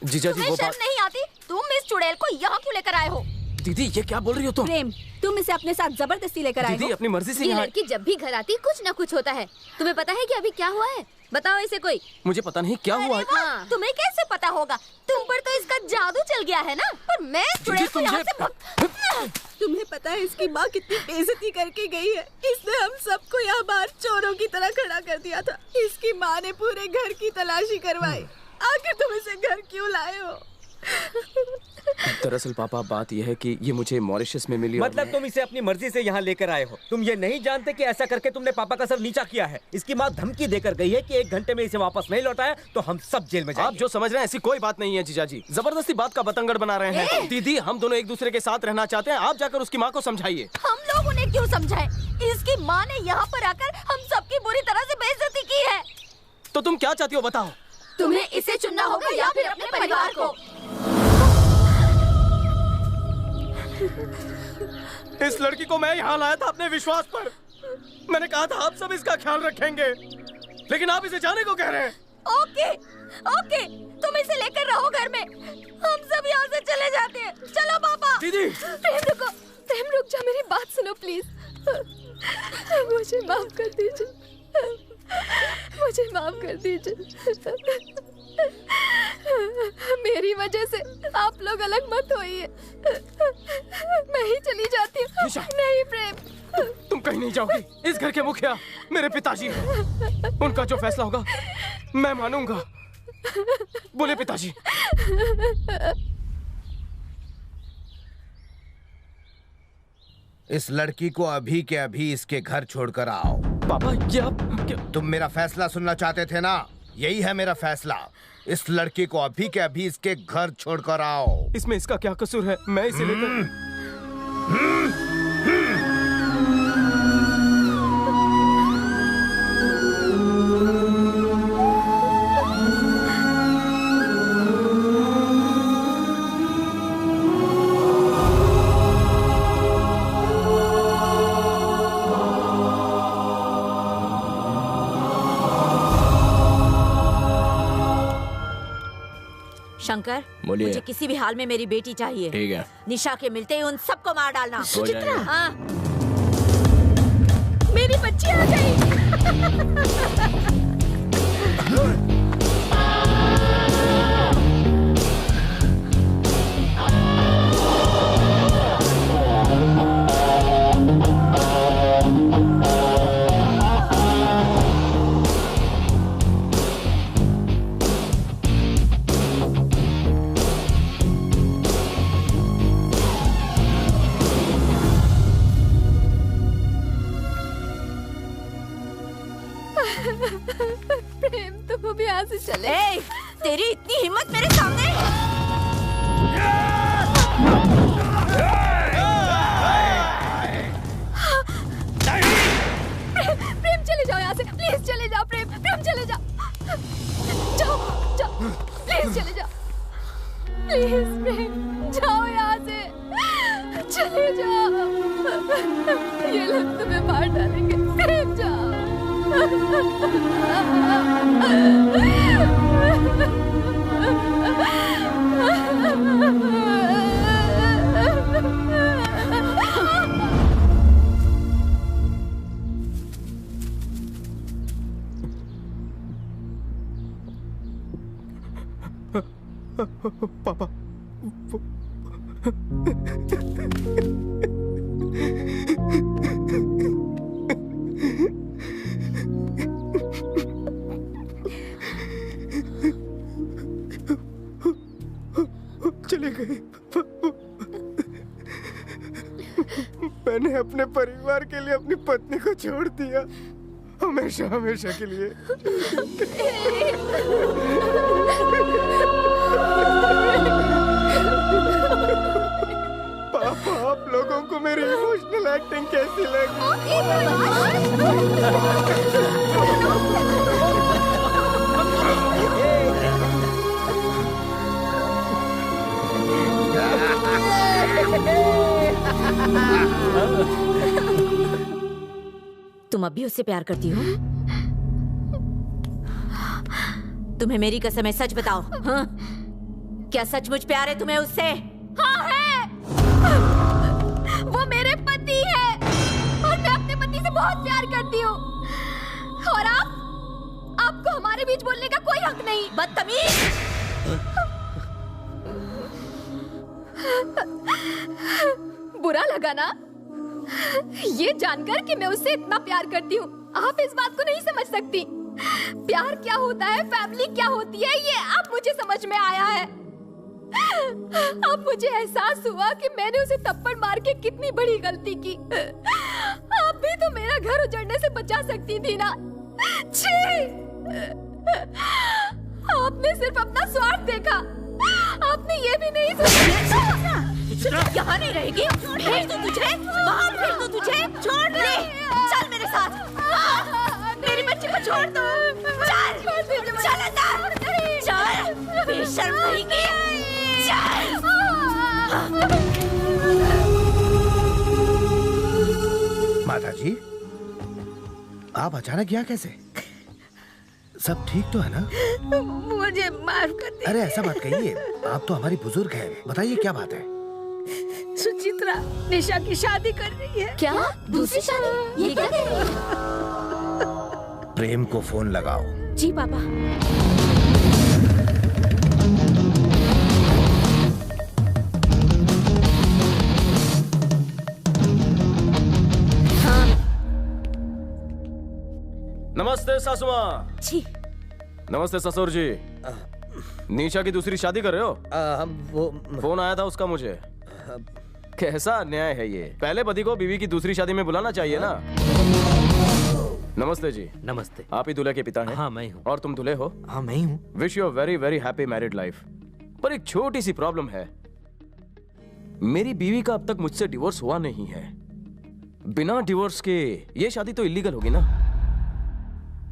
जीजा जी, वो बात... नहीं आती? तुम इस चुड़ैल को यहाँ क्यों लेकर आए हो? दीदी ये क्या बोल रही हो तुम? प्रेम, तुम इसे अपने साथ जबरदस्ती लेकर आए हो। दीदी अपनी मर्जी से ये यहाँ... लड़की जब भी घर आती कुछ न कुछ होता है। तुम्हें पता है कि अभी क्या हुआ है? बताओ इसे कोई। मुझे पता नहीं क्या हुआ है। हाँ। तुम्हें कैसे पता होगा? तुम पर तो इसका जादू चल गया है ना। पर मैं चुड़ैल को यहाँ से तुम्हें पता है इसकी माँ कितनी बेइज्जती करके गई है? इसने हम सबको यहाँ बाहर चोरों की तरह खड़ा कर दिया था। इसकी माँ ने पूरे घर की तलाशी करवाई। आखिर तुम इसे घर क्यों लाए हो? दरअसल पापा, बात यह है कि ये मुझे मॉरिशस में मिली। मतलब तुम इसे अपनी मर्जी से यहाँ लेकर आए हो? तुम ये नहीं जानते कि ऐसा करके तुमने पापा का सर नीचा किया है? इसकी माँ धमकी देकर गई है कि 1 घंटे में इसे वापस नहीं लौटाया तो हम सब जेल में जाएंगे। आप जो समझ रहे हैं ऐसी कोई बात नहीं है जीजा जी। जबरदस्ती बात का बतंगड़ बना रहे हैं। दीदी हम दोनों एक दूसरे के साथ रहना चाहते हैं। आप जाकर उसकी माँ को समझाइए। हम लोग उन्हें क्यों समझाएं? इसकी माँ ने यहाँ पर आकर हम सबकी बुरी तरह से बेइज्जती की है। तो तुम क्या चाहती हो बताओ? तुम्हें इसे चुनना होगा या फिर अपने परिवार को। इस लड़की को मैं यहाँ लाया था अपने विश्वास पर। मैंने कहा था आप सब इसका ख्याल रखेंगे, लेकिन आप इसे जाने को कह रहे हैं। ओके ओके, तुम इसे लेकर रहो घर में, हम सब यहाँ से चले जाते हैं। चलो पापा। दीदी। प्रेम रुको, प्रेम रुक जा, मेरी बात सुनो प्लीज। मुझे माफ कर दीजिए, मुझे माफ कर दीजिए। मेरी वजह से आप लोग अलग मत होइए। मैं ही चली जाती हूँ। नहीं प्रेम, तुम कहीं नहीं जाओगी। इस घर के मुखिया मेरे पिताजी हैं। उनका जो फैसला होगा मैं मानूंगा। बोले पिताजी। इस लड़की को अभी के अभी इसके घर छोड़कर आओ। पापा क्या तुम मेरा फैसला सुनना चाहते थे ना? यही है मेरा फैसला। इस लड़की को अभी के अभी इसके घर छोड़कर आओ। इसमें इसका क्या कसूर है? मैं इसे लेकर शंकर, बोलिए। मुझे किसी भी हाल में मेरी बेटी चाहिए। ठीक है। निशा के मिलते ही उन सबको मार डालना। सुचित्रा। हाँ। मेरी बच्ची आ गई। प्रेम तुम अभी यहाँ से चले। तेरी इतनी हिम्मत मेरे सामने। प्रेम चले जाओ यहाँ से, प्लीज चले जाओ। प्रेम प्रेम चले जाओ, जाओ जाओ, प्लीज चले जाओ, प्लीज प्रेम जाओ यहाँ से, चले जाओ। ये लोग तुम्हें मार डालेंगे। प्रेम जाओ। पापा चले गए। मैंने अपने परिवार के लिए अपनी पत्नी को छोड़ दिया, हमेशा हमेशा के लिए। पापा, आप लोगों को मेरी इमोशनल एक्टिंग कैसी तुम अब भी उससे प्यार करती हो? तुम्हें मेरी कसम है, सच बताओ। हाँ? क्या सचमुच प्यार है तुम्हें उससे? हाँ है। वो मेरे पति है और मैं अपने पति से बहुत प्यार करती हूँ। और आपको हमारे बीच बोलने का कोई हक नहीं। बदतमीज। बुरा लगा ना ये जानकर कि मैं उससे इतना प्यार करती हूँ? आप इस बात को नहीं समझ सकती। प्यार क्या होता है, फैमिली क्या होती है, ये अब मुझे समझ में आया है। अब मुझे एहसास हुआ कि मैंने उसे थप्पड़ मार के कितनी बड़ी गलती की। आप भी तो मेरा घर उजड़ने से बचा सकती थी ना। छी! आपने सिर्फ अपना स्वार्थ देखा, आपने ये भी नहीं सोचा। यहाँ नहीं रहेगी, भेज दूं तुझे, बाहर भेज दूं तुझे। छोड़ ले, चल मेरे साथ। मेरी बच्ची को छोड़ दो। चल, चल अंदर, चल, बेशर्म रहेगी। चल। माता जी, आप अचानक यहाँ कैसे? सब ठीक तो है ना? मुझे माफ कर दे। अरे ऐसा बात कहिए, आप तो हमारी बुजुर्ग हैं। बताइए क्या बात है? सुचित्रा निशा की शादी कर रही है। क्या? दूसरी शादी? ये क्या कह रही है? प्रेम को फोन लगाओ। जी पापा। नमस्ते सासू माँ। जी। नमस्ते ससुर जी। निशा की दूसरी शादी कर रहे हो? वो फोन आया था उसका मुझे। कैसा अन्याय है ये। पहले पति को बीवी की दूसरी शादी में बुलाना चाहिए ना। नमस्ते जी। नमस्ते। आप ही दूल्हे के पिता हैं? हाँ मैं हूँ। और तुम दूल्हे हो? हाँ मैं ही हूँ। Wish you very very happy married life. पर एक छोटी सी प्रॉब्लम है, मेरी बीवी का अब तक मुझसे डिवोर्स हुआ नहीं है। बिना डिवोर्स के ये शादी तो इलीगल होगी ना,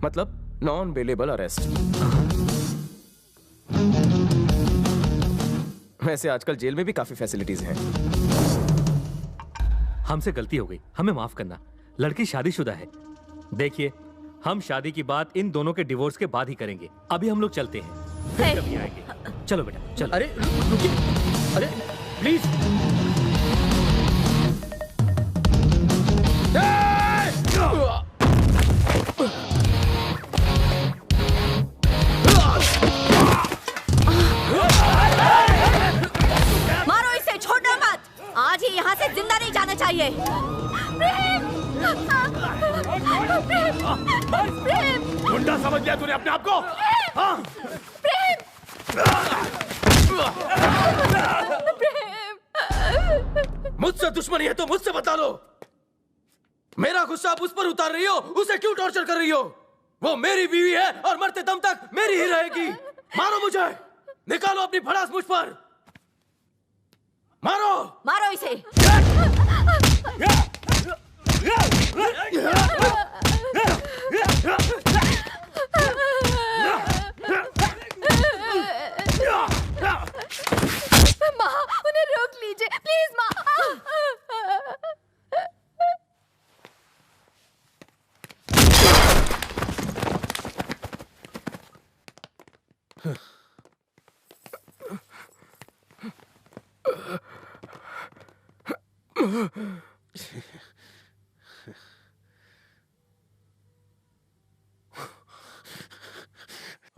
मतलब नॉन बेलेबल अरेस्ट। वैसे आजकल जेल में भी काफी फैसिलिटीज हैं। हमसे गलती हो गई, हमें माफ करना। लड़की शादीशुदा है। देखिए, हम शादी की बात इन दोनों के डिवोर्स के बाद ही करेंगे। अभी हम लोग चलते हैं, फिर कभी आएंगे। चलो बेटा चलो। अरे रुकिए, अरे प्लीज। मारो इसे, छोड़ना मत। आज ही यहाँ से जिंदा नहीं जाना चाहिए। गुंडा समझ लिया तूने अपने आप को? हाँ? मुझसे दुश्मनी है तो मुझसे बता लो। मेरा गुस्सा आप उस पर उतार रही हो, उसे क्यों टॉर्चर कर रही हो? वो मेरी बीवी है और मरते दम तक मेरी ही रहेगी। मारो मुझे, निकालो अपनी भड़ास मुझ पर। मारो मारो इसे। माँ, उन्हें रोक लीजिए प्लीज माँ।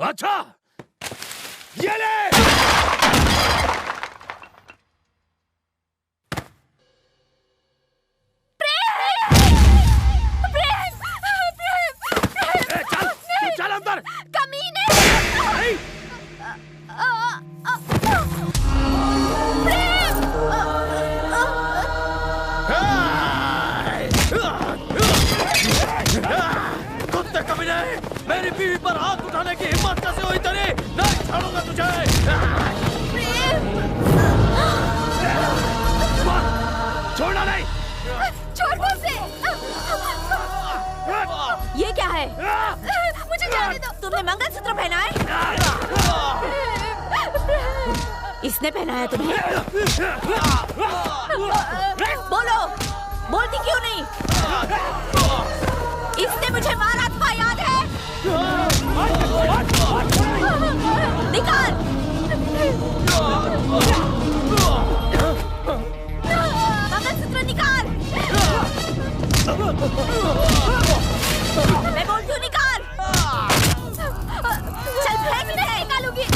अच्छा, ये ले। चल अंदर। कमीने। कुत्ते कमीने, मेरी बीवी पर हाथ उठाने की हिम्मत कैसे हुई तेरी? नहीं छोड़ूंगा तुझे। छोड़ना नहीं। छोड़ मुझसे। ये क्या है? मुझे जाने दो। तुमने मंगलसूत्र पहना है? इसने पहनाया तुम्हें? बोलो, बोलती क्यों नहीं? इसने मुझे मारा था, याद है? निकाल। मंगलसूत्र निकाल। मैं बोलती हूँ निकाल। चल फेंक दे। निकालूंगी।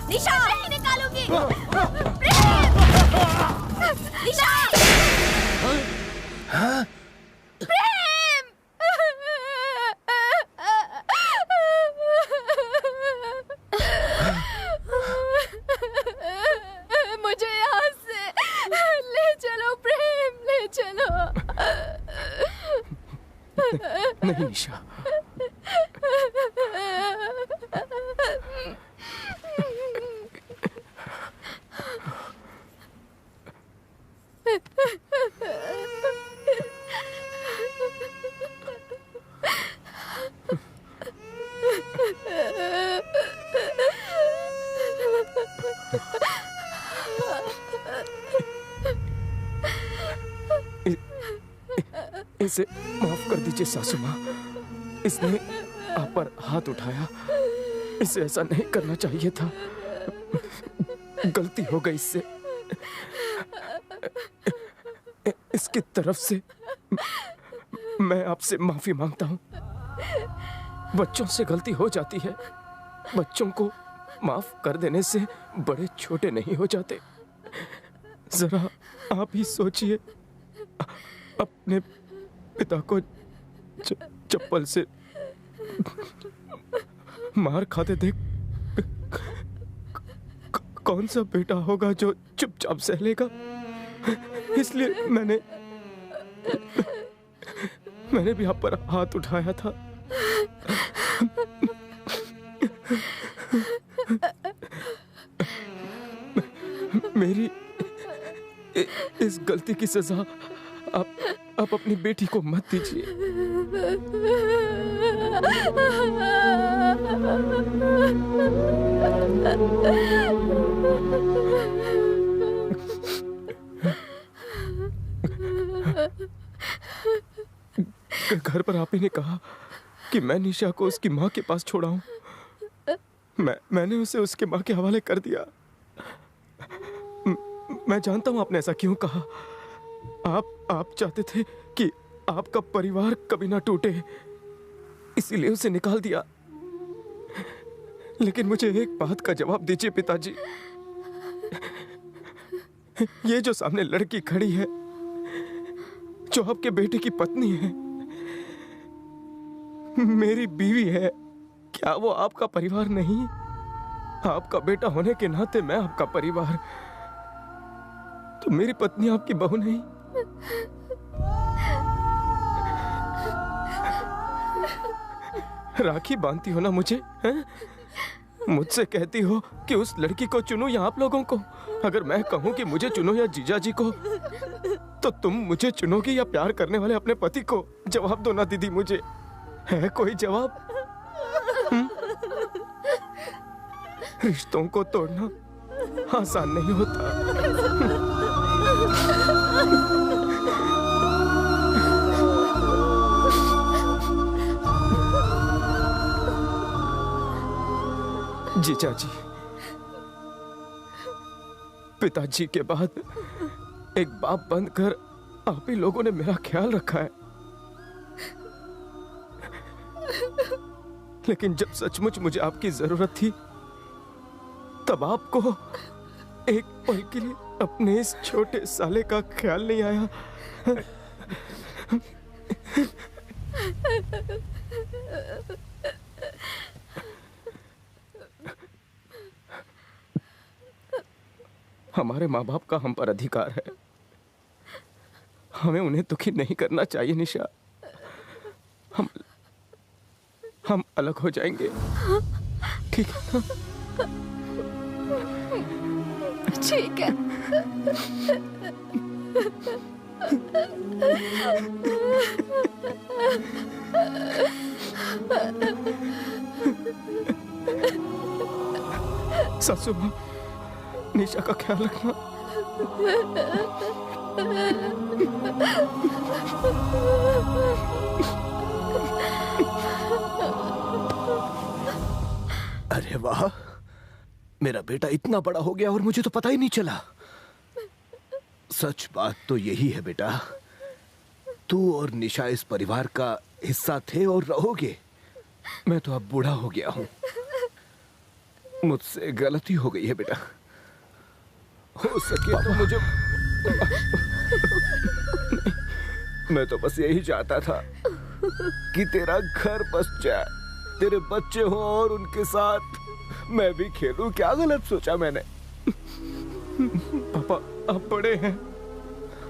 निशा नहीं निकालूंगी। निशा। प्रेम। मुझे यहाँ से ले चलो प्रेम, ले चलो। नहीं निशा, इसे माफ कर दीजिए सासू माँ। इसने आप पर हाथ उठाया। इसे ऐसा नहीं करना चाहिए था। गलती हो गई इससे। इसकी तरफ से मैं आपसे माफी मांगता हूँ। बच्चों से गलती हो जाती है। बच्चों को माफ कर देने से बड़े छोटे नहीं हो जाते। जरा आप ही सोचिए, अपने पिता को चप्पल से मार खाते देख कौन सा बेटा होगा जो चुपचाप सह लेगा। इसलिए मैंने भी आप पर हाथ उठाया था। मेरी इस गलती की सजा आप अपनी बेटी को मत दीजिए। घर पर आप ही ने कहा कि मैं निशा को उसकी माँ के पास छोड़ा हूँ। मैंने उसे उसके माँ के हवाले कर दिया। मैं जानता हूँ आपने ऐसा क्यों कहा। आप चाहते थे कि आपका परिवार कभी ना टूटे, इसीलिए उसे निकाल दिया। लेकिन मुझे एक बात का जवाब दीजिए पिताजी। ये जो सामने लड़की खड़ी है, जो आपके बेटे की पत्नी है, मेरी बीवी है, क्या वो आपका परिवार नहीं? आपका बेटा होने के नाते मैं आपका परिवार, तो मेरी पत्नी आपकी बहू नहीं? राखी बांधती हो ना मुझे, हैं? मुझसे कहती हो कि उस लड़की को चुनो या आप लोगों को? अगर मैं कहूं कि मुझे चुनो या जीजा जी को, तो तुम मुझे चुनोगी या प्यार करने वाले अपने पति को? जवाब दो ना दीदी, मुझे है कोई जवाब? रिश्तों को तोड़ना आसान नहीं होता। जीजा जी, पिताजी के बाद एक बाप बनकर आप ही लोगों ने मेरा ख्याल रखा है। लेकिन जब सचमुच मुझे आपकी जरूरत थी, तब आपको एक पल के लिए अपने इस छोटे साले का ख्याल नहीं आया। हमारे माँ बाप का हम पर अधिकार है, हमें उन्हें दुखी नहीं करना चाहिए। निशा, हम अलग हो जाएंगे, ठीक है ना? ठीक है। सासू माँ, निशा का ख्याल रखना। अरे वाह, मेरा बेटा इतना बड़ा हो गया और मुझे तो पता ही नहीं चला। सच बात तो यही है बेटा, तू और निशा इस परिवार का हिस्सा थे और रहोगे। मैं तो अब बूढ़ा हो गया हूं, मुझसे गलती हो गई है बेटा। हो सके तो मुझे मैं तो बस यही चाहता था कि तेरा घर बस जाए, तेरे बच्चे हो और उनके साथ मैं भी खेलूं। क्या गलत सोचा मैंने? पापा, आप बड़े हैं,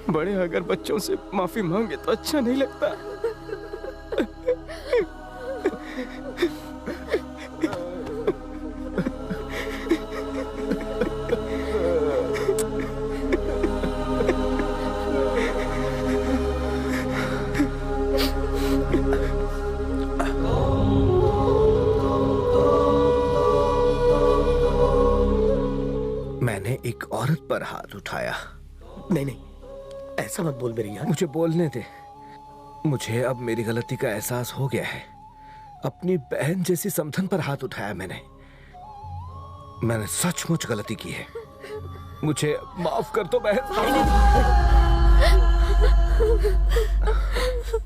बड़े अगर बच्चों से माफी मांगे तो अच्छा नहीं लगता। मैंने एक औरत पर हाथ उठाया। नहीं नहीं, ऐसा मत बोल मेरी यार। मुझे बोलने दे। मुझे अब मेरी गलती का एहसास हो गया है। अपनी बहन जैसी समधन पर हाथ उठाया मैंने सचमुच गलती की है। मुझे माफ कर दो बहन।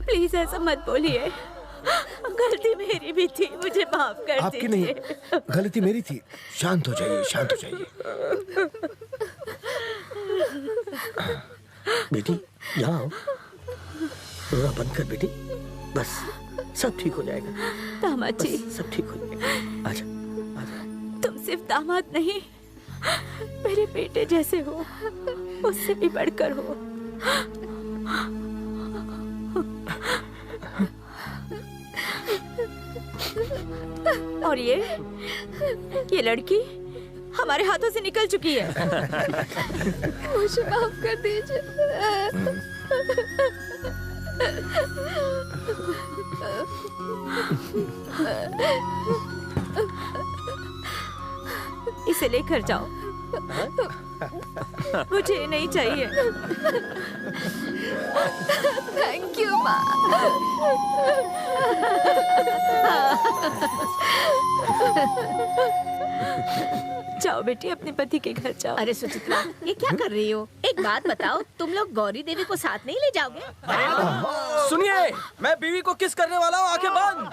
प्लीज ऐसा मत बोलिए, गलती मेरी भी थी, मुझे माफ कर दीजिए। आपकी नहीं, गलती मेरी थी। शांत हो जाइए, शांत हो जाइए। बेटी यहाँ आओ, रोना बंद कर बेटी, बस सब ठीक हो जाएगा। दामाद जी, सब ठीक हो जाएगा। आजा। तुम सिर्फ दामाद नहीं, मेरे बेटे जैसे हो, उससे भी बढ़कर हो। और ये लड़की हमारे हाथों से निकल चुकी है। मुझे माफ कर दीजिए। इसे लेकर जाओ, मुझे नहीं चाहिए। थैंक यू माँ। जाओ बेटी, अपने पति के घर जाओ। अरे सुचित्रा, ये क्या कर रही हो? एक बात बताओ, तुम लोग गौरी देवी को साथ नहीं ले जाओगे? सुनिए, मैं बीवी को किस करने वाला हूँ, आंखें बंद।